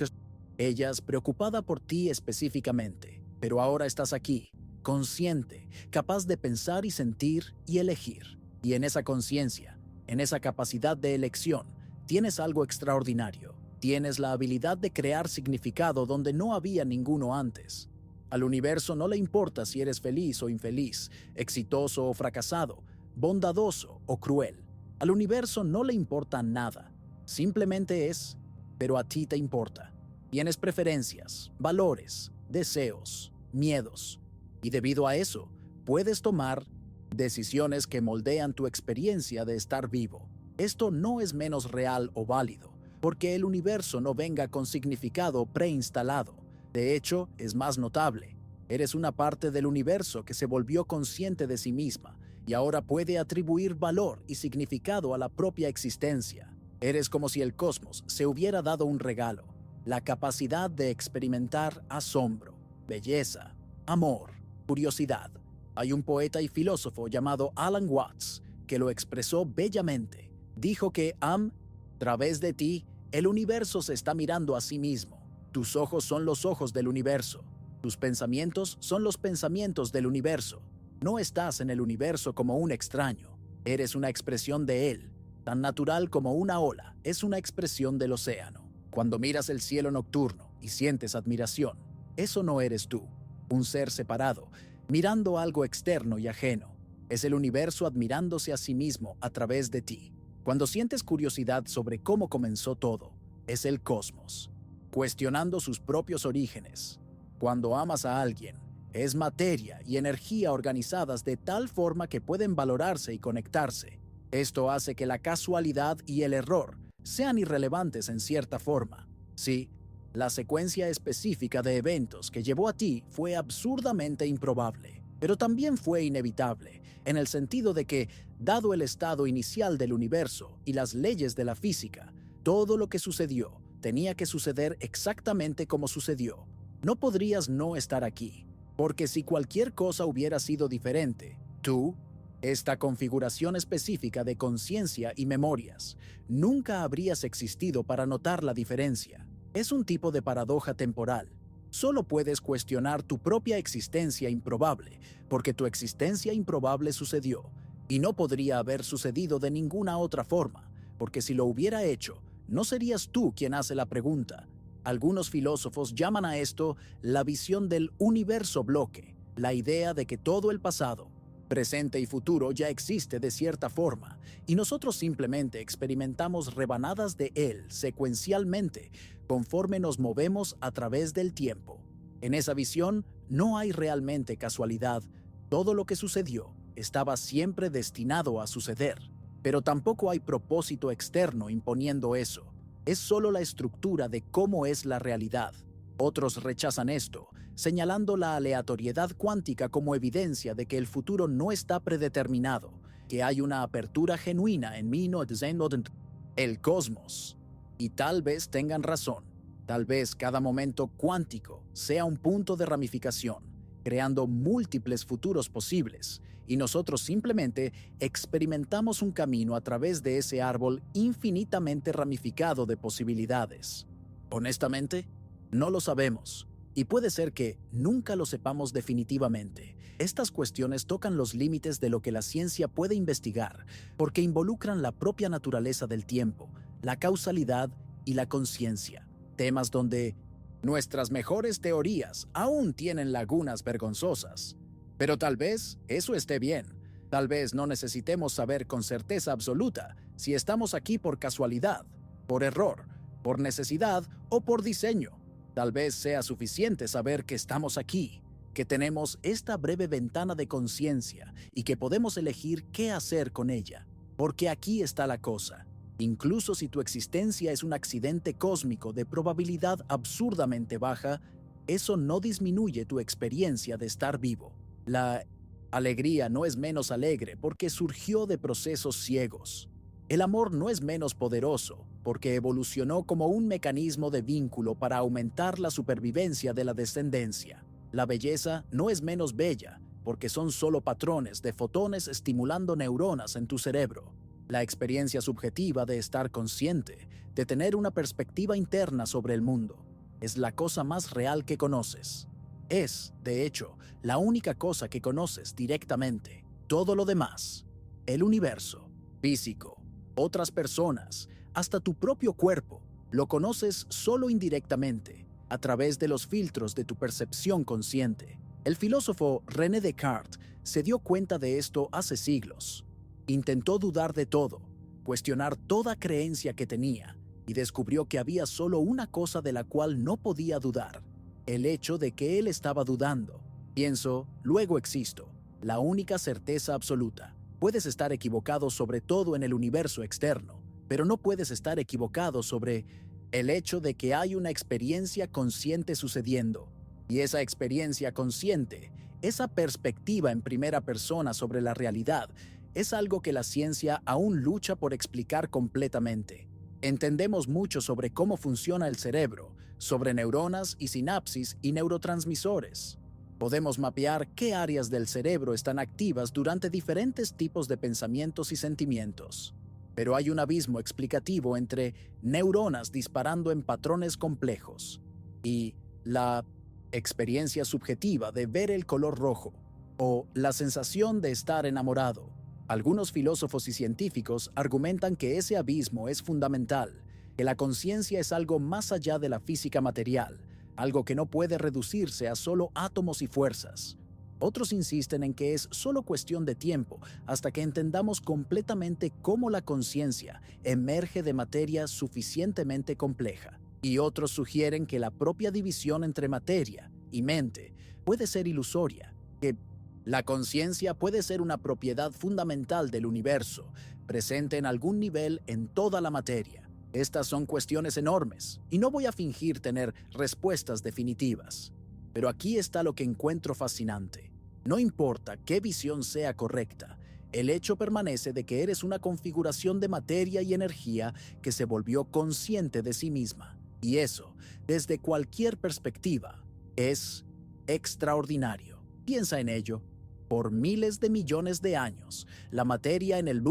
ellas preocupada por ti específicamente. Pero ahora estás aquí, consciente, capaz de pensar y sentir y elegir. Y en esa conciencia, en esa capacidad de elección, tienes algo extraordinario. Tienes la habilidad de crear significado donde no había ninguno antes. Al universo no le importa si eres feliz o infeliz, exitoso o fracasado, bondadoso o cruel. Al universo no le importa nada. Simplemente es, pero a ti te importa. Tienes preferencias, valores, deseos, miedos. Y debido a eso, puedes tomar decisiones que moldean tu experiencia de estar vivo. Esto no es menos real o válido, porque el universo no venga con significado preinstalado. De hecho, es más notable. Eres una parte del universo que se volvió consciente de sí misma y ahora puede atribuir valor y significado a la propia existencia. Eres como si el cosmos se hubiera dado un regalo, la capacidad de experimentar asombro, belleza, amor, curiosidad. Hay un poeta y filósofo llamado Alan Watts que lo expresó bellamente. Dijo que a través de ti, el universo se está mirando a sí mismo. Tus ojos son los ojos del universo. Tus pensamientos son los pensamientos del universo. No estás en el universo como un extraño. Eres una expresión de él. Tan natural como una ola es una expresión del océano. Cuando miras el cielo nocturno y sientes admiración, eso no eres tú, un ser separado, mirando algo externo y ajeno. Es el universo admirándose a sí mismo a través de ti. Cuando sientes curiosidad sobre cómo comenzó todo, es el cosmos, cuestionando sus propios orígenes. Cuando amas a alguien, es materia y energía organizadas de tal forma que pueden valorarse y conectarse. Esto hace que la casualidad y el error sean irrelevantes en cierta forma. Sí, la secuencia específica de eventos que llevó a ti fue absurdamente improbable, pero también fue inevitable, en el sentido de que, dado el estado inicial del universo y las leyes de la física, todo lo que sucedió tenía que suceder exactamente como sucedió. No podrías no estar aquí, porque si cualquier cosa hubiera sido diferente, tú, esta configuración específica de conciencia y memorias, nunca habrías existido para notar la diferencia. Es un tipo de paradoja temporal. Solo puedes cuestionar tu propia existencia improbable, porque tu existencia improbable sucedió, y no podría haber sucedido de ninguna otra forma, porque si lo hubiera hecho, no serías tú quien hace la pregunta. Algunos filósofos llaman a esto la visión del universo bloque, la idea de que todo el pasado, presente y futuro ya existe de cierta forma, y nosotros simplemente experimentamos rebanadas de él secuencialmente conforme nos movemos a través del tiempo. En esa visión no hay realmente casualidad. Todo lo que sucedió estaba siempre destinado a suceder, pero tampoco hay propósito externo imponiendo eso. Es solo la estructura de cómo es la realidad. Otros rechazan esto, señalando la aleatoriedad cuántica como evidencia de que el futuro no está predeterminado, que hay una apertura genuina en el cosmos. Y tal vez tengan razón. Tal vez cada momento cuántico sea un punto de ramificación, creando múltiples futuros posibles, y nosotros simplemente experimentamos un camino a través de ese árbol infinitamente ramificado de posibilidades. Honestamente, no lo sabemos, y puede ser que nunca lo sepamos definitivamente. Estas cuestiones tocan los límites de lo que la ciencia puede investigar, porque involucran la propia naturaleza del tiempo, la causalidad y la conciencia, temas donde nuestras mejores teorías aún tienen lagunas vergonzosas. Pero tal vez eso esté bien. Tal vez no necesitemos saber con certeza absoluta si estamos aquí por casualidad, por error, por necesidad o por diseño. Tal vez sea suficiente saber que estamos aquí, que tenemos esta breve ventana de conciencia y que podemos elegir qué hacer con ella. Porque aquí está la cosa. Incluso si tu existencia es un accidente cósmico de probabilidad absurdamente baja, eso no disminuye tu experiencia de estar vivo. La alegría no es menos alegre porque surgió de procesos ciegos. El amor no es menos poderoso porque evolucionó como un mecanismo de vínculo para aumentar la supervivencia de la descendencia. La belleza no es menos bella porque son solo patrones de fotones estimulando neuronas en tu cerebro. La experiencia subjetiva de estar consciente, de tener una perspectiva interna sobre el mundo, es la cosa más real que conoces. Es, de hecho, la única cosa que conoces directamente. Todo lo demás, el universo, físico, otras personas, hasta tu propio cuerpo, lo conoces solo indirectamente, a través de los filtros de tu percepción consciente. El filósofo René Descartes se dio cuenta de esto hace siglos. Intentó dudar de todo, cuestionar toda creencia que tenía, y descubrió que había solo una cosa de la cual no podía dudar: el hecho de que él estaba dudando. Pienso, luego existo, la única certeza absoluta. Puedes estar equivocado sobre todo en el universo externo, pero no puedes estar equivocado sobre el hecho de que hay una experiencia consciente sucediendo. Y esa experiencia consciente, esa perspectiva en primera persona sobre la realidad, es algo que la ciencia aún lucha por explicar completamente. Entendemos mucho sobre cómo funciona el cerebro, sobre neuronas y sinapsis y neurotransmisores. Podemos mapear qué áreas del cerebro están activas durante diferentes tipos de pensamientos y sentimientos. Pero hay un abismo explicativo entre neuronas disparando en patrones complejos y la experiencia subjetiva de ver el color rojo o la sensación de estar enamorado. Algunos filósofos y científicos argumentan que ese abismo es fundamental, que la conciencia es algo más allá de la física material, algo que no puede reducirse a solo átomos y fuerzas. Otros insisten en que es solo cuestión de tiempo hasta que entendamos completamente cómo la conciencia emerge de materia suficientemente compleja. Y otros sugieren que la propia división entre materia y mente puede ser ilusoria, que la conciencia puede ser una propiedad fundamental del universo, presente en algún nivel en toda la materia. Estas son cuestiones enormes, y no voy a fingir tener respuestas definitivas. Pero aquí está lo que encuentro fascinante. No importa qué visión sea correcta, el hecho permanece de que eres una configuración de materia y energía que se volvió consciente de sí misma. Y eso, desde cualquier perspectiva, es extraordinario. Piensa en ello. Por miles de millones de años, la materia en el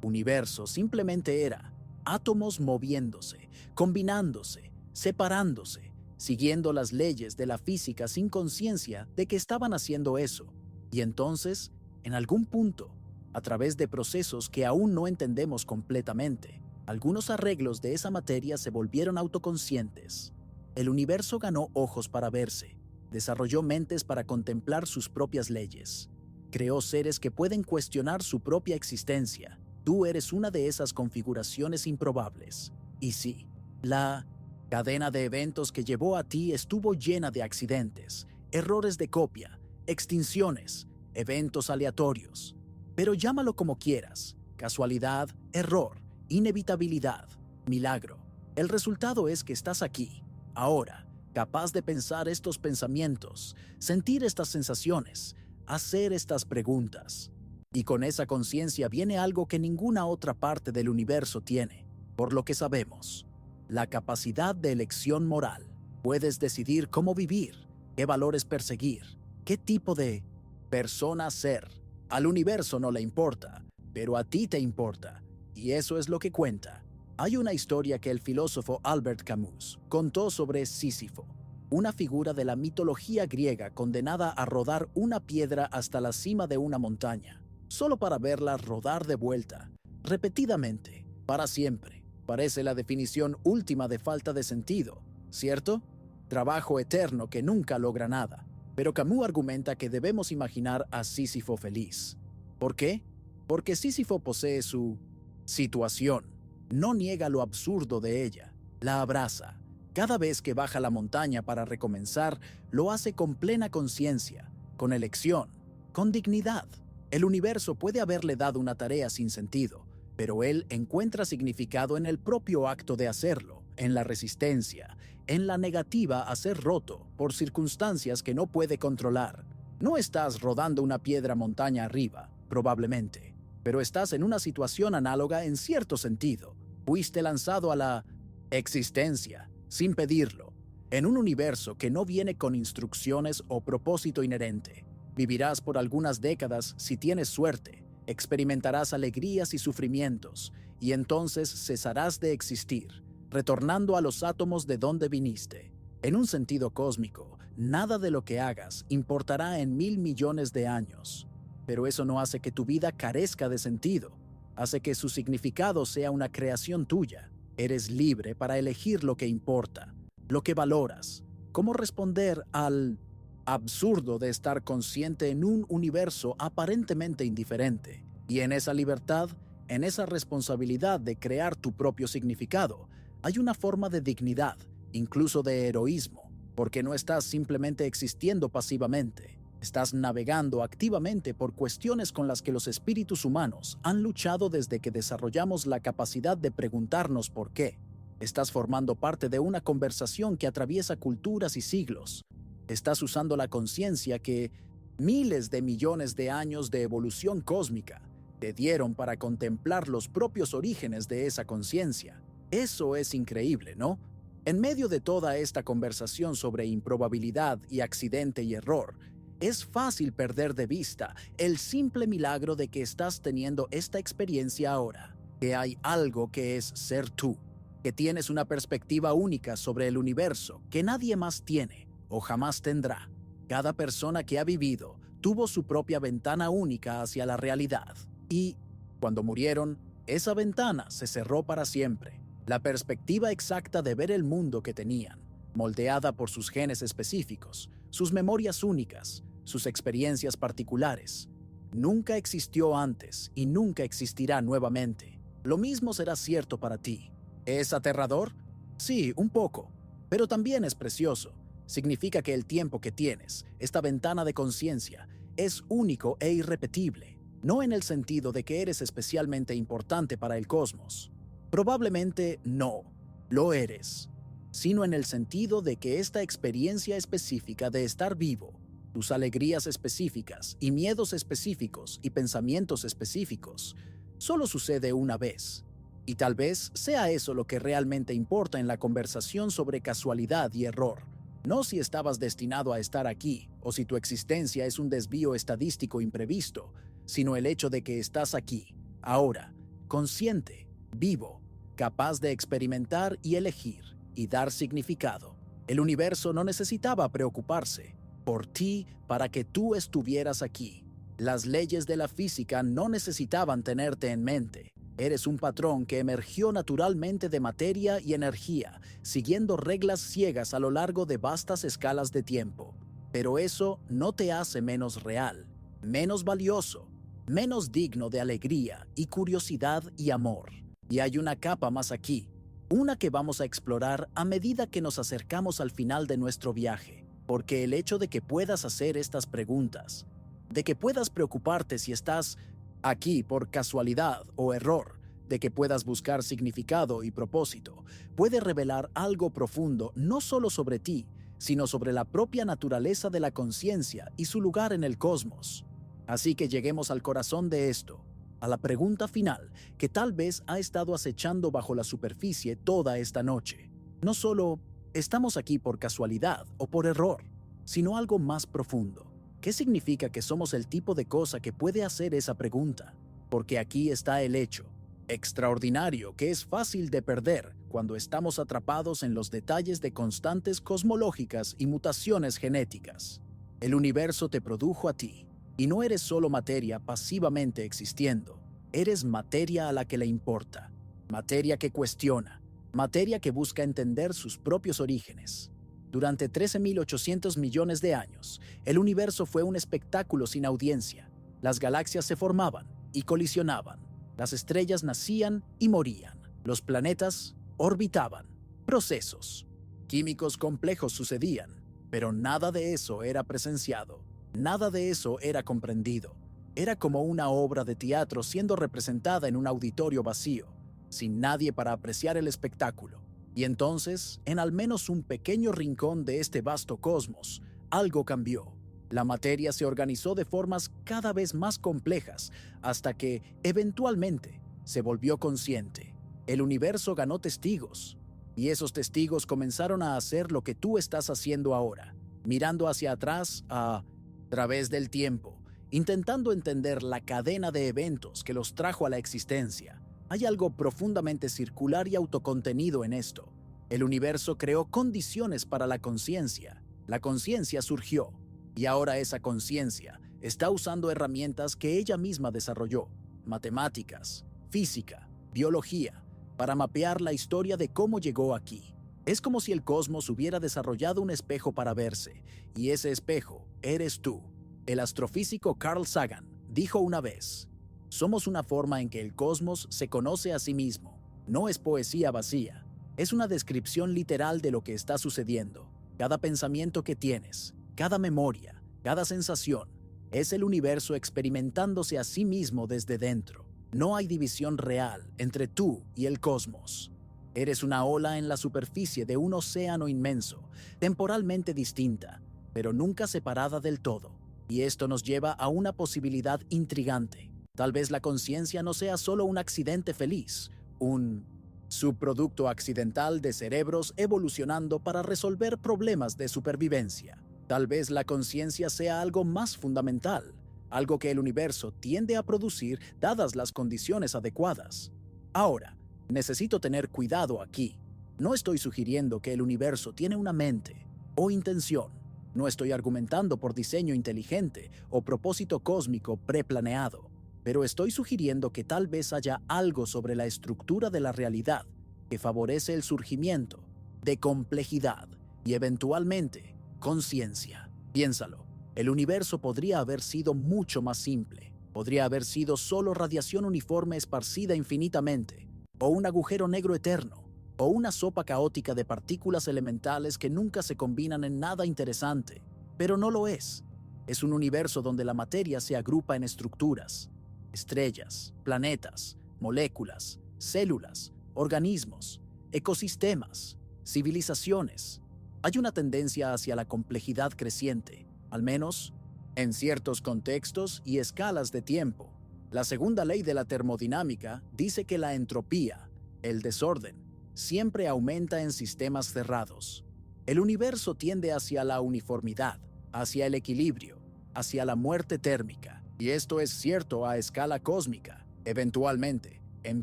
universo simplemente era átomos moviéndose, combinándose, separándose, siguiendo las leyes de la física sin conciencia de que estaban haciendo eso. Y entonces, en algún punto, a través de procesos que aún no entendemos completamente, algunos arreglos de esa materia se volvieron autoconscientes. El universo ganó ojos para verse, desarrolló mentes para contemplar sus propias leyes, creó seres que pueden cuestionar su propia existencia. Tú eres una de esas configuraciones improbables. Y sí, la cadena de eventos que llevó a ti estuvo llena de accidentes, errores de copia, extinciones, eventos aleatorios. Pero llámalo como quieras: casualidad, error, inevitabilidad, milagro. El resultado es que estás aquí, Ahora, capaz de pensar estos pensamientos, sentir estas sensaciones, hacer estas preguntas. Y con esa conciencia viene algo que ninguna otra parte del universo tiene, por lo que sabemos: la capacidad de elección moral. Puedes decidir cómo vivir, qué valores perseguir, qué tipo de persona ser. Al universo no le importa, pero a ti te importa, y eso es lo que cuenta. Hay una historia que el filósofo Albert Camus contó sobre Sísifo, una figura de la mitología griega condenada a rodar una piedra hasta la cima de una montaña, solo para verla rodar de vuelta, repetidamente, para siempre. Parece la definición última de falta de sentido, ¿cierto? Trabajo eterno que nunca logra nada. Pero Camus argumenta que debemos imaginar a Sísifo feliz. ¿Por qué? Porque Sísifo posee su situación. No niega lo absurdo de ella, la abraza. Cada vez que baja la montaña para recomenzar, lo hace con plena conciencia, con elección, con dignidad. El universo puede haberle dado una tarea sin sentido, pero él encuentra significado en el propio acto de hacerlo, en la resistencia, en la negativa a ser roto por circunstancias que no puede controlar. No estás rodando una piedra montaña arriba, probablemente, pero estás en una situación análoga en cierto sentido. Fuiste lanzado a la existencia, sin pedirlo, en un universo que no viene con instrucciones o propósito inherente. Vivirás por algunas décadas si tienes suerte, experimentarás alegrías y sufrimientos, y entonces cesarás de existir, retornando a los átomos de donde viniste. En un sentido cósmico, nada de lo que hagas importará en 1.000 millones de años. Pero eso no hace que tu vida carezca de sentido. Hace que su significado sea una creación tuya. Eres libre para elegir lo que importa, lo que valoras, cómo responder al absurdo de estar consciente en un universo aparentemente indiferente. Y en esa libertad, en esa responsabilidad de crear tu propio significado, hay una forma de dignidad, incluso de heroísmo, porque no estás simplemente existiendo pasivamente. Estás navegando activamente por cuestiones con las que los espíritus humanos han luchado desde que desarrollamos la capacidad de preguntarnos por qué. Estás formando parte de una conversación que atraviesa culturas y siglos. Estás usando la conciencia que miles de millones de años de evolución cósmica te dieron para contemplar los propios orígenes de esa conciencia. Eso es increíble, ¿no? En medio de toda esta conversación sobre improbabilidad y accidente y error, es fácil perder de vista el simple milagro de que estás teniendo esta experiencia ahora, que hay algo que es ser tú, que tienes una perspectiva única sobre el universo que nadie más tiene o jamás tendrá. Cada persona que ha vivido tuvo su propia ventana única hacia la realidad y, cuando murieron, esa ventana se cerró para siempre. La perspectiva exacta de ver el mundo que tenían, moldeada por sus genes específicos, sus memorias únicas, sus experiencias particulares, nunca existió antes y nunca existirá nuevamente. Lo mismo será cierto para ti. ¿Es aterrador? Sí, un poco, pero también es precioso. Significa que el tiempo que tienes, esta ventana de conciencia, es único e irrepetible, no en el sentido de que eres especialmente importante para el cosmos. Probablemente no, lo eres, sino en el sentido de que esta experiencia específica de estar vivo, tus alegrías específicas y miedos específicos y pensamientos específicos, solo sucede una vez. Y tal vez sea eso lo que realmente importa en la conversación sobre casualidad y error. No si estabas destinado a estar aquí o si tu existencia es un desvío estadístico imprevisto, sino el hecho de que estás aquí, ahora, consciente, vivo, capaz de experimentar y elegir y dar significado. El universo no necesitaba preocuparse por ti para que tú estuvieras aquí. Las leyes de la física no necesitaban tenerte en mente. Eres un patrón que emergió naturalmente de materia y energía, siguiendo reglas ciegas a lo largo de vastas escalas de tiempo. Pero eso no te hace menos real, menos valioso, menos digno de alegría y curiosidad y amor. Y hay una capa más aquí, una que vamos a explorar a medida que nos acercamos al final de nuestro viaje. Porque el hecho de que puedas hacer estas preguntas, de que puedas preocuparte si estás aquí por casualidad o error, de que puedas buscar significado y propósito, puede revelar algo profundo no solo sobre ti, sino sobre la propia naturaleza de la conciencia y su lugar en el cosmos. Así que lleguemos al corazón de esto, a la pregunta final que tal vez ha estado acechando bajo la superficie toda esta noche. No solo estamos aquí por casualidad o por error, sino algo más profundo. ¿Qué significa que somos el tipo de cosa que puede hacer esa pregunta? Porque aquí está el hecho extraordinario que es fácil de perder cuando estamos atrapados en los detalles de constantes cosmológicas y mutaciones genéticas. El universo te produjo a ti, y no eres solo materia pasivamente existiendo, eres materia a la que le importa, materia que cuestiona, materia que busca entender sus propios orígenes. Durante 13.800 millones de años, el universo fue un espectáculo sin audiencia. Las galaxias se formaban y colisionaban. Las estrellas nacían y morían. Los planetas orbitaban. Procesos químicos complejos sucedían, pero nada de eso era presenciado. Nada de eso era comprendido. Era como una obra de teatro siendo representada en un auditorio vacío, sin nadie para apreciar el espectáculo. Y entonces, en al menos un pequeño rincón de este vasto cosmos, algo cambió. La materia se organizó de formas cada vez más complejas hasta que, eventualmente, se volvió consciente. El universo ganó testigos, y esos testigos comenzaron a hacer lo que tú estás haciendo ahora, mirando hacia atrás a través del tiempo, intentando entender la cadena de eventos que los trajo a la existencia. Hay algo profundamente circular y autocontenido en esto. El universo creó condiciones para la conciencia. La conciencia surgió, y ahora esa conciencia está usando herramientas que ella misma desarrolló, matemáticas, física, biología, para mapear la historia de cómo llegó aquí. Es como si el cosmos hubiera desarrollado un espejo para verse, y ese espejo eres tú. El astrofísico Carl Sagan dijo una vez: somos una forma en que el cosmos se conoce a sí mismo. No es poesía vacía, es una descripción literal de lo que está sucediendo. Cada pensamiento que tienes, cada memoria, cada sensación, es el universo experimentándose a sí mismo desde dentro. No hay división real entre tú y el cosmos. Eres una ola en la superficie de un océano inmenso, temporalmente distinta, pero nunca separada del todo. Y esto nos lleva a una posibilidad intrigante. Tal vez la conciencia no sea solo un accidente feliz, un subproducto accidental de cerebros evolucionando para resolver problemas de supervivencia. Tal vez la conciencia sea algo más fundamental, algo que el universo tiende a producir dadas las condiciones adecuadas. Ahora, necesito tener cuidado aquí. No estoy sugiriendo que el universo tiene una mente o intención. No estoy argumentando por diseño inteligente o propósito cósmico preplaneado, pero estoy sugiriendo que tal vez haya algo sobre la estructura de la realidad que favorece el surgimiento de complejidad y eventualmente conciencia. Piénsalo, el universo podría haber sido mucho más simple. Podría haber sido solo radiación uniforme esparcida infinitamente, o un agujero negro eterno, o una sopa caótica de partículas elementales que nunca se combinan en nada interesante. Pero no lo es. Es un universo donde la materia se agrupa en estructuras, estrellas, planetas, moléculas, células, organismos, ecosistemas, civilizaciones. Hay una tendencia hacia la complejidad creciente, al menos en ciertos contextos y escalas de tiempo. La segunda ley de la termodinámica dice que la entropía, el desorden, siempre aumenta en sistemas cerrados. El universo tiende hacia la uniformidad, hacia el equilibrio, hacia la muerte térmica. Y esto es cierto a escala cósmica. Eventualmente, en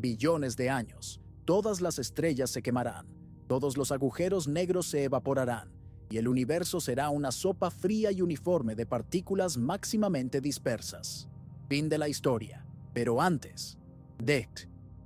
billones de años, todas las estrellas se quemarán, todos los agujeros negros se evaporarán, y el universo será una sopa fría y uniforme de partículas máximamente dispersas. Fin de la historia. Pero antes de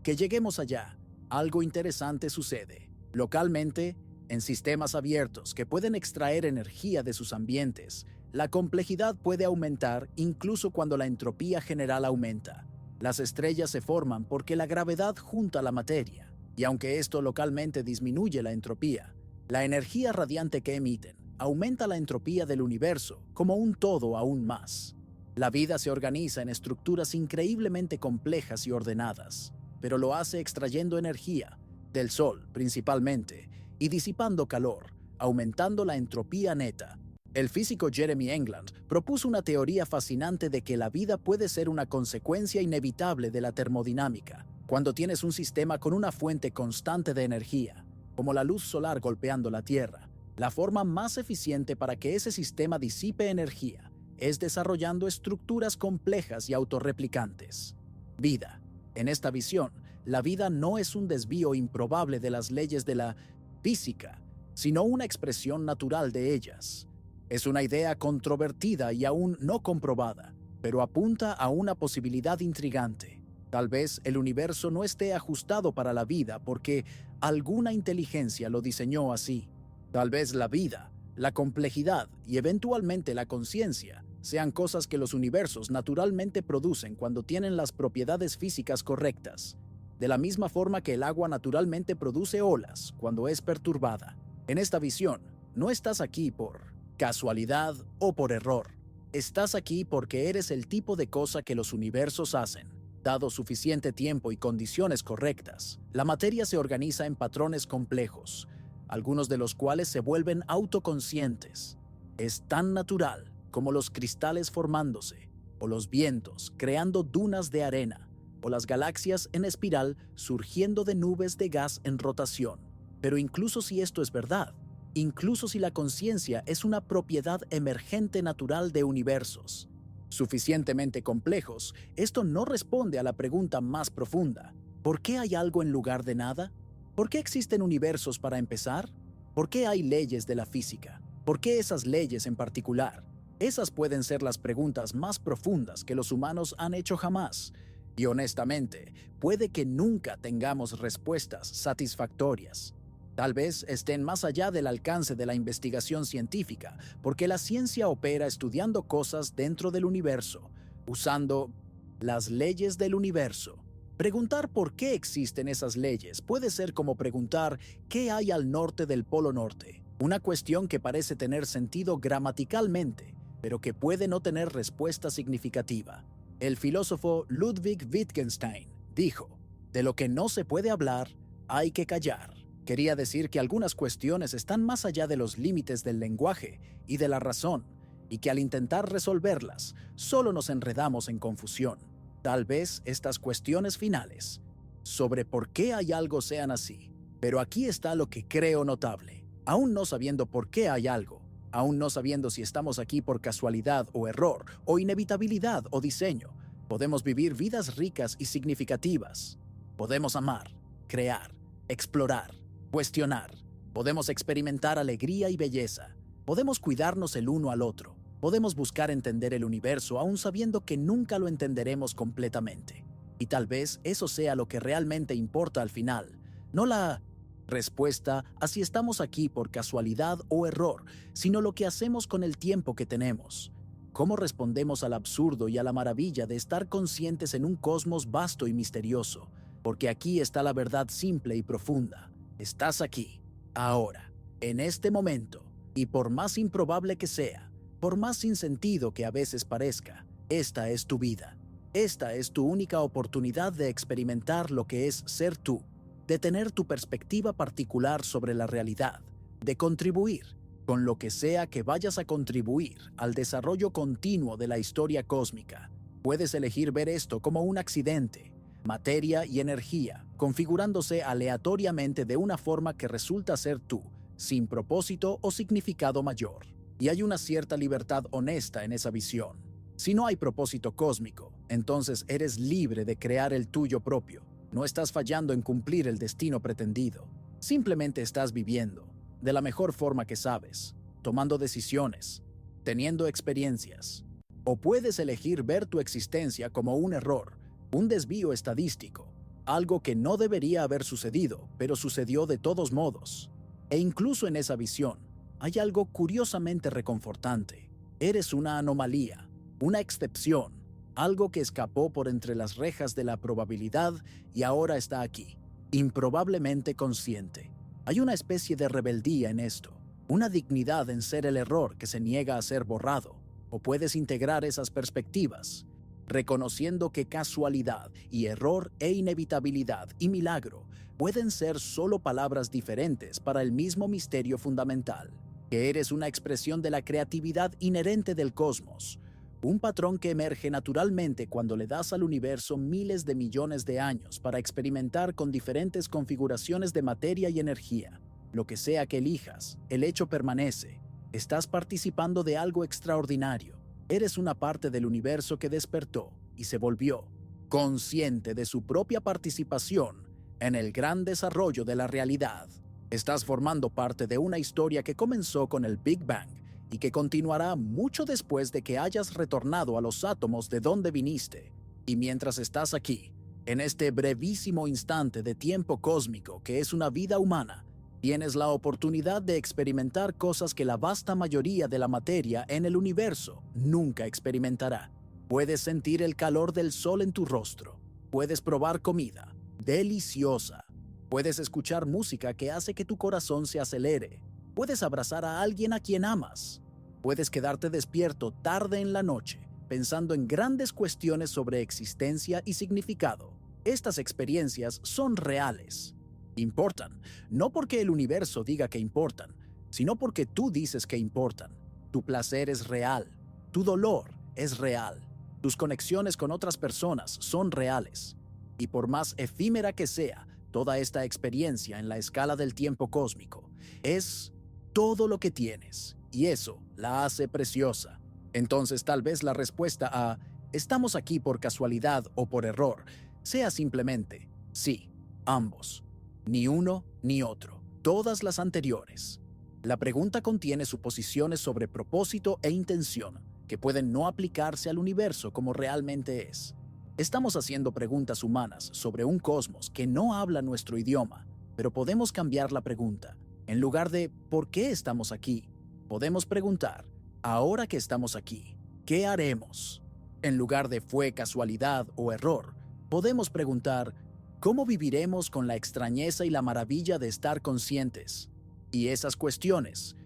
que lleguemos allá, algo interesante sucede. Localmente, en sistemas abiertos que pueden extraer energía de sus ambientes, la complejidad puede aumentar incluso cuando la entropía general aumenta. Las estrellas se forman porque la gravedad junta la materia, y aunque esto localmente disminuye la entropía, la energía radiante que emiten aumenta la entropía del universo como un todo aún más. La vida se organiza en estructuras increíblemente complejas y ordenadas, pero lo hace extrayendo energía, del sol principalmente, y disipando calor, aumentando la entropía neta. El físico Jeremy England propuso una teoría fascinante de que la vida puede ser una consecuencia inevitable de la termodinámica. Cuando tienes un sistema con una fuente constante de energía, como la luz solar golpeando la Tierra, la forma más eficiente para que ese sistema disipe energía es desarrollando estructuras complejas y autorreplicantes. Vida. En esta visión, la vida no es un desvío improbable de las leyes de la física, sino una expresión natural de ellas. Es una idea controvertida y aún no comprobada, pero apunta a una posibilidad intrigante. Tal vez el universo no esté ajustado para la vida porque alguna inteligencia lo diseñó así. Tal vez la vida, la complejidad y eventualmente la conciencia sean cosas que los universos naturalmente producen cuando tienen las propiedades físicas correctas, de la misma forma que el agua naturalmente produce olas cuando es perturbada. En esta visión, no estás aquí por casualidad o por error. Estás aquí porque eres el tipo de cosa que los universos hacen. Dado suficiente tiempo y condiciones correctas, la materia se organiza en patrones complejos, algunos de los cuales se vuelven autoconscientes. Es tan natural como los cristales formándose, o los vientos creando dunas de arena, o las galaxias en espiral surgiendo de nubes de gas en rotación. Pero incluso si esto es verdad, incluso si la conciencia es una propiedad emergente natural de universos suficientemente complejos, esto no responde a la pregunta más profunda: ¿por qué hay algo en lugar de nada? ¿Por qué existen universos para empezar? ¿Por qué hay leyes de la física? ¿Por qué esas leyes en particular? Esas pueden ser las preguntas más profundas que los humanos han hecho jamás. Y honestamente, puede que nunca tengamos respuestas satisfactorias. Tal vez estén más allá del alcance de la investigación científica, porque la ciencia opera estudiando cosas dentro del universo, usando las leyes del universo. Preguntar por qué existen esas leyes puede ser como preguntar qué hay al norte del Polo Norte, una cuestión que parece tener sentido gramaticalmente, pero que puede no tener respuesta significativa. El filósofo Ludwig Wittgenstein dijo: "De lo que no se puede hablar, hay que callar". Quería decir que algunas cuestiones están más allá de los límites del lenguaje y de la razón, y que al intentar resolverlas, solo nos enredamos en confusión. Tal vez estas cuestiones finales, sobre por qué hay algo, sean así. Pero aquí está lo que creo notable. Aún no sabiendo por qué hay algo, aún no sabiendo si estamos aquí por casualidad o error, o inevitabilidad o diseño, podemos vivir vidas ricas y significativas. Podemos amar, crear, explorar, cuestionar. Podemos experimentar alegría y belleza. Podemos cuidarnos el uno al otro. Podemos buscar entender el universo aún sabiendo que nunca lo entenderemos completamente. Y tal vez eso sea lo que realmente importa al final, no la respuesta a si estamos aquí por casualidad o error, sino lo que hacemos con el tiempo que tenemos. Cómo respondemos al absurdo y a la maravilla de estar conscientes en un cosmos vasto y misterioso, porque aquí está la verdad simple y profunda. Estás aquí, ahora, en este momento, y por más improbable que sea, por más sin sentido que a veces parezca, esta es tu vida. Esta es tu única oportunidad de experimentar lo que es ser tú, de tener tu perspectiva particular sobre la realidad, de contribuir, con lo que sea que vayas a contribuir al desarrollo continuo de la historia cósmica. Puedes elegir ver esto como un accidente, materia y energía, configurándose aleatoriamente de una forma que resulta ser tú, sin propósito o significado mayor. Y hay una cierta libertad honesta en esa visión. Si no hay propósito cósmico, entonces eres libre de crear el tuyo propio. No estás fallando en cumplir el destino pretendido. Simplemente estás viviendo, de la mejor forma que sabes, tomando decisiones, teniendo experiencias. O puedes elegir ver tu existencia como un error, un desvío estadístico, algo que no debería haber sucedido, pero sucedió de todos modos. E incluso en esa visión, hay algo curiosamente reconfortante. Eres una anomalía, una excepción, algo que escapó por entre las rejas de la probabilidad y ahora está aquí, improbablemente consciente. Hay una especie de rebeldía en esto, una dignidad en ser el error que se niega a ser borrado. O puedes integrar esas perspectivas reconociendo que casualidad y error e inevitabilidad y milagro pueden ser solo palabras diferentes para el mismo misterio fundamental, que eres una expresión de la creatividad inherente del cosmos, un patrón que emerge naturalmente cuando le das al universo miles de millones de años para experimentar con diferentes configuraciones de materia y energía. Lo que sea que elijas, el hecho permanece. Estás participando de algo extraordinario. Eres una parte del universo que despertó y se volvió consciente de su propia participación en el gran desarrollo de la realidad. Estás formando parte de una historia que comenzó con el Big Bang y que continuará mucho después de que hayas retornado a los átomos de donde viniste. Y mientras estás aquí, en este brevísimo instante de tiempo cósmico que es una vida humana, tienes la oportunidad de experimentar cosas que la vasta mayoría de la materia en el universo nunca experimentará. Puedes sentir el calor del sol en tu rostro. Puedes probar comida deliciosa. Puedes escuchar música que hace que tu corazón se acelere. Puedes abrazar a alguien a quien amas. Puedes quedarte despierto tarde en la noche, pensando en grandes cuestiones sobre existencia y significado. Estas experiencias son reales. Importan, no porque el universo diga que importan, sino porque tú dices que importan. Tu placer es real. Tu dolor es real. Tus conexiones con otras personas son reales. Y por más efímera que sea, toda esta experiencia en la escala del tiempo cósmico es todo lo que tienes, y eso la hace preciosa. Entonces tal vez la respuesta a ¿estamos aquí por casualidad o por error? Sea simplemente sí, ambos. Ni uno ni otro, todas las anteriores. La pregunta contiene suposiciones sobre propósito e intención que pueden no aplicarse al universo como realmente es. Estamos haciendo preguntas humanas sobre un cosmos que no habla nuestro idioma, pero podemos cambiar la pregunta. En lugar de ¿por qué estamos aquí?, podemos preguntar, ahora que estamos aquí, ¿qué haremos? En lugar de ¿fue casualidad o error?, podemos preguntar, ¿cómo viviremos con la extrañeza y la maravilla de estar conscientes? Y esas cuestiones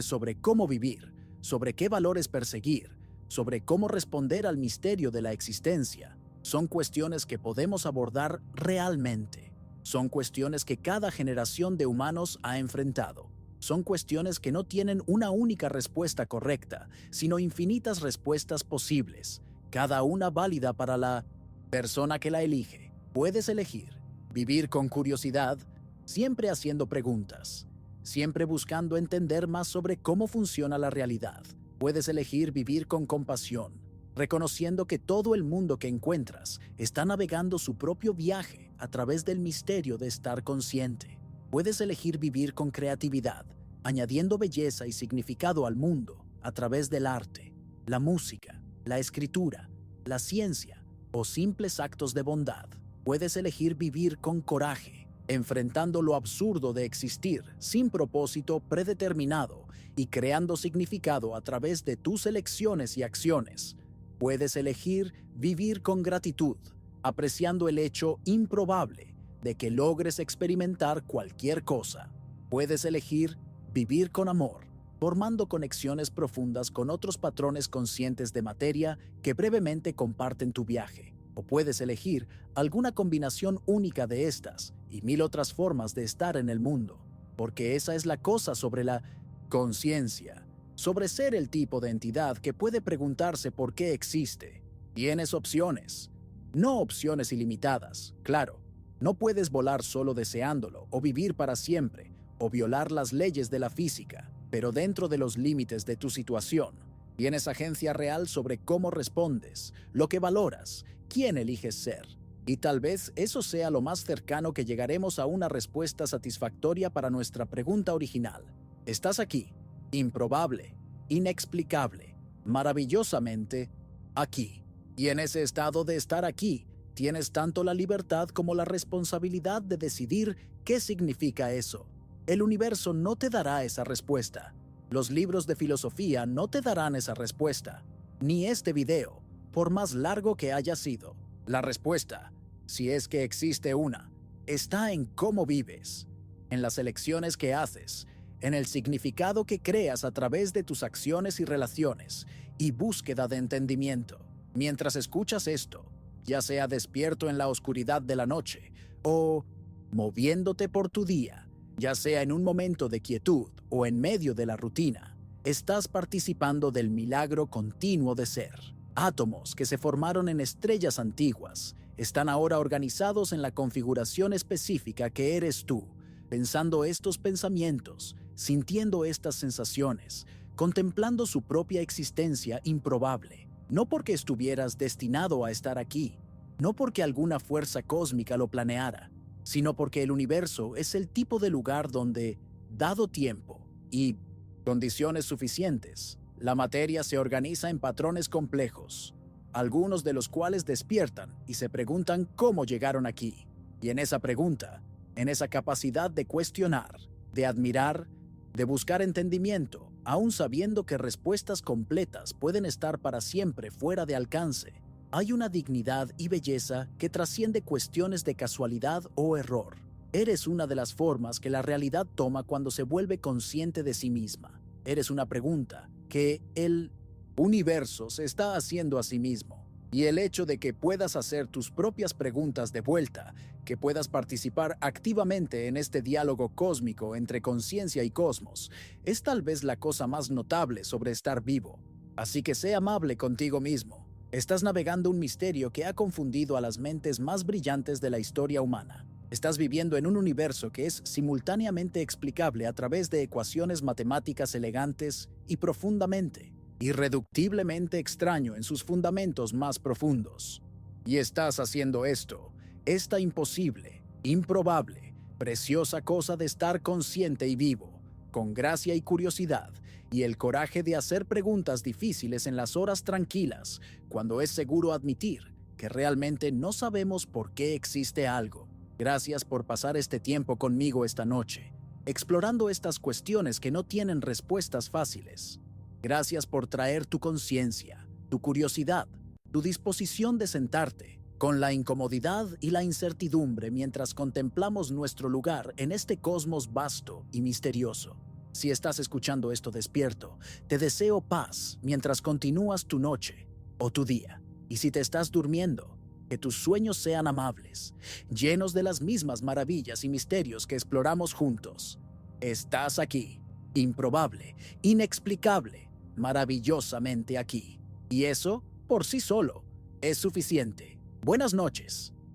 sobre cómo vivir, sobre qué valores perseguir, sobre cómo responder al misterio de la existencia, son cuestiones que podemos abordar realmente. Son cuestiones que cada generación de humanos ha enfrentado. Son cuestiones que no tienen una única respuesta correcta, sino infinitas respuestas posibles, cada una válida para la persona que la elige. Puedes elegir vivir con curiosidad, siempre haciendo preguntas, siempre buscando entender más sobre cómo funciona la realidad. Puedes elegir vivir con compasión, reconociendo que todo el mundo que encuentras está navegando su propio viaje a través del misterio de estar consciente. Puedes elegir vivir con creatividad, añadiendo belleza y significado al mundo a través del arte, la música, la escritura, la ciencia o simples actos de bondad. Puedes elegir vivir con coraje, enfrentando lo absurdo de existir sin propósito predeterminado y creando significado a través de tus elecciones y acciones. Puedes elegir vivir con gratitud, apreciando el hecho improbable de que logres experimentar cualquier cosa. Puedes elegir vivir con amor, formando conexiones profundas con otros patrones conscientes de materia que brevemente comparten tu viaje. O puedes elegir alguna combinación única de estas y mil otras formas de estar en el mundo, porque esa es la cosa sobre la conciencia, sobre ser el tipo de entidad que puede preguntarse por qué existe. Tienes opciones, no opciones ilimitadas, claro. No puedes volar solo deseándolo, o vivir para siempre, o violar las leyes de la física, pero dentro de los límites de tu situación, tienes agencia real sobre cómo respondes, lo que valoras, quién eliges ser. Y tal vez eso sea lo más cercano que llegaremos a una respuesta satisfactoria para nuestra pregunta original. Estás aquí, improbable, inexplicable, maravillosamente aquí. Y en ese estado de estar aquí, tienes tanto la libertad como la responsabilidad de decidir qué significa eso. El universo no te dará esa respuesta. Los libros de filosofía no te darán esa respuesta. Ni este video, por más largo que haya sido. La respuesta, si es que existe una, está en cómo vives, en las elecciones que haces, en el significado que creas a través de tus acciones y relaciones, y búsqueda de entendimiento. Mientras escuchas esto, ya sea despierto en la oscuridad de la noche o moviéndote por tu día, ya sea en un momento de quietud o en medio de la rutina, estás participando del milagro continuo de ser. Átomos que se formaron en estrellas antiguas están ahora organizados en la configuración específica que eres tú, pensando estos pensamientos, sintiendo estas sensaciones, contemplando su propia existencia improbable. No porque estuvieras destinado a estar aquí, no porque alguna fuerza cósmica lo planeara, sino porque el universo es el tipo de lugar donde, dado tiempo y condiciones suficientes, la materia se organiza en patrones complejos, algunos de los cuales despiertan y se preguntan cómo llegaron aquí. Y en esa pregunta, en esa capacidad de cuestionar, de admirar, de buscar entendimiento, aún sabiendo que respuestas completas pueden estar para siempre fuera de alcance, hay una dignidad y belleza que trasciende cuestiones de casualidad o error. Eres una de las formas que la realidad toma cuando se vuelve consciente de sí misma. Eres una pregunta que el universo se está haciendo a sí mismo. Y el hecho de que puedas hacer tus propias preguntas de vuelta, que puedas participar activamente en este diálogo cósmico entre conciencia y cosmos, es tal vez la cosa más notable sobre estar vivo. Así que sé amable contigo mismo. Estás navegando un misterio que ha confundido a las mentes más brillantes de la historia humana. Estás viviendo en un universo que es simultáneamente explicable a través de ecuaciones matemáticas elegantes y profundamente, irreductiblemente extraño en sus fundamentos más profundos. Y estás haciendo esto, esta imposible, improbable, preciosa cosa de estar consciente y vivo, con gracia y curiosidad, y el coraje de hacer preguntas difíciles en las horas tranquilas, cuando es seguro admitir que realmente no sabemos por qué existe algo. Gracias por pasar este tiempo conmigo esta noche, explorando estas cuestiones que no tienen respuestas fáciles. Gracias por traer tu conciencia, tu curiosidad, tu disposición de sentarte, con la incomodidad y la incertidumbre mientras contemplamos nuestro lugar en este cosmos vasto y misterioso. Si estás escuchando esto despierto, te deseo paz mientras continúas tu noche o tu día. Y si te estás durmiendo, que tus sueños sean amables, llenos de las mismas maravillas y misterios que exploramos juntos. Estás aquí, improbable, inexplicable, maravillosamente aquí. Y eso, por sí solo, es suficiente. Buenas noches.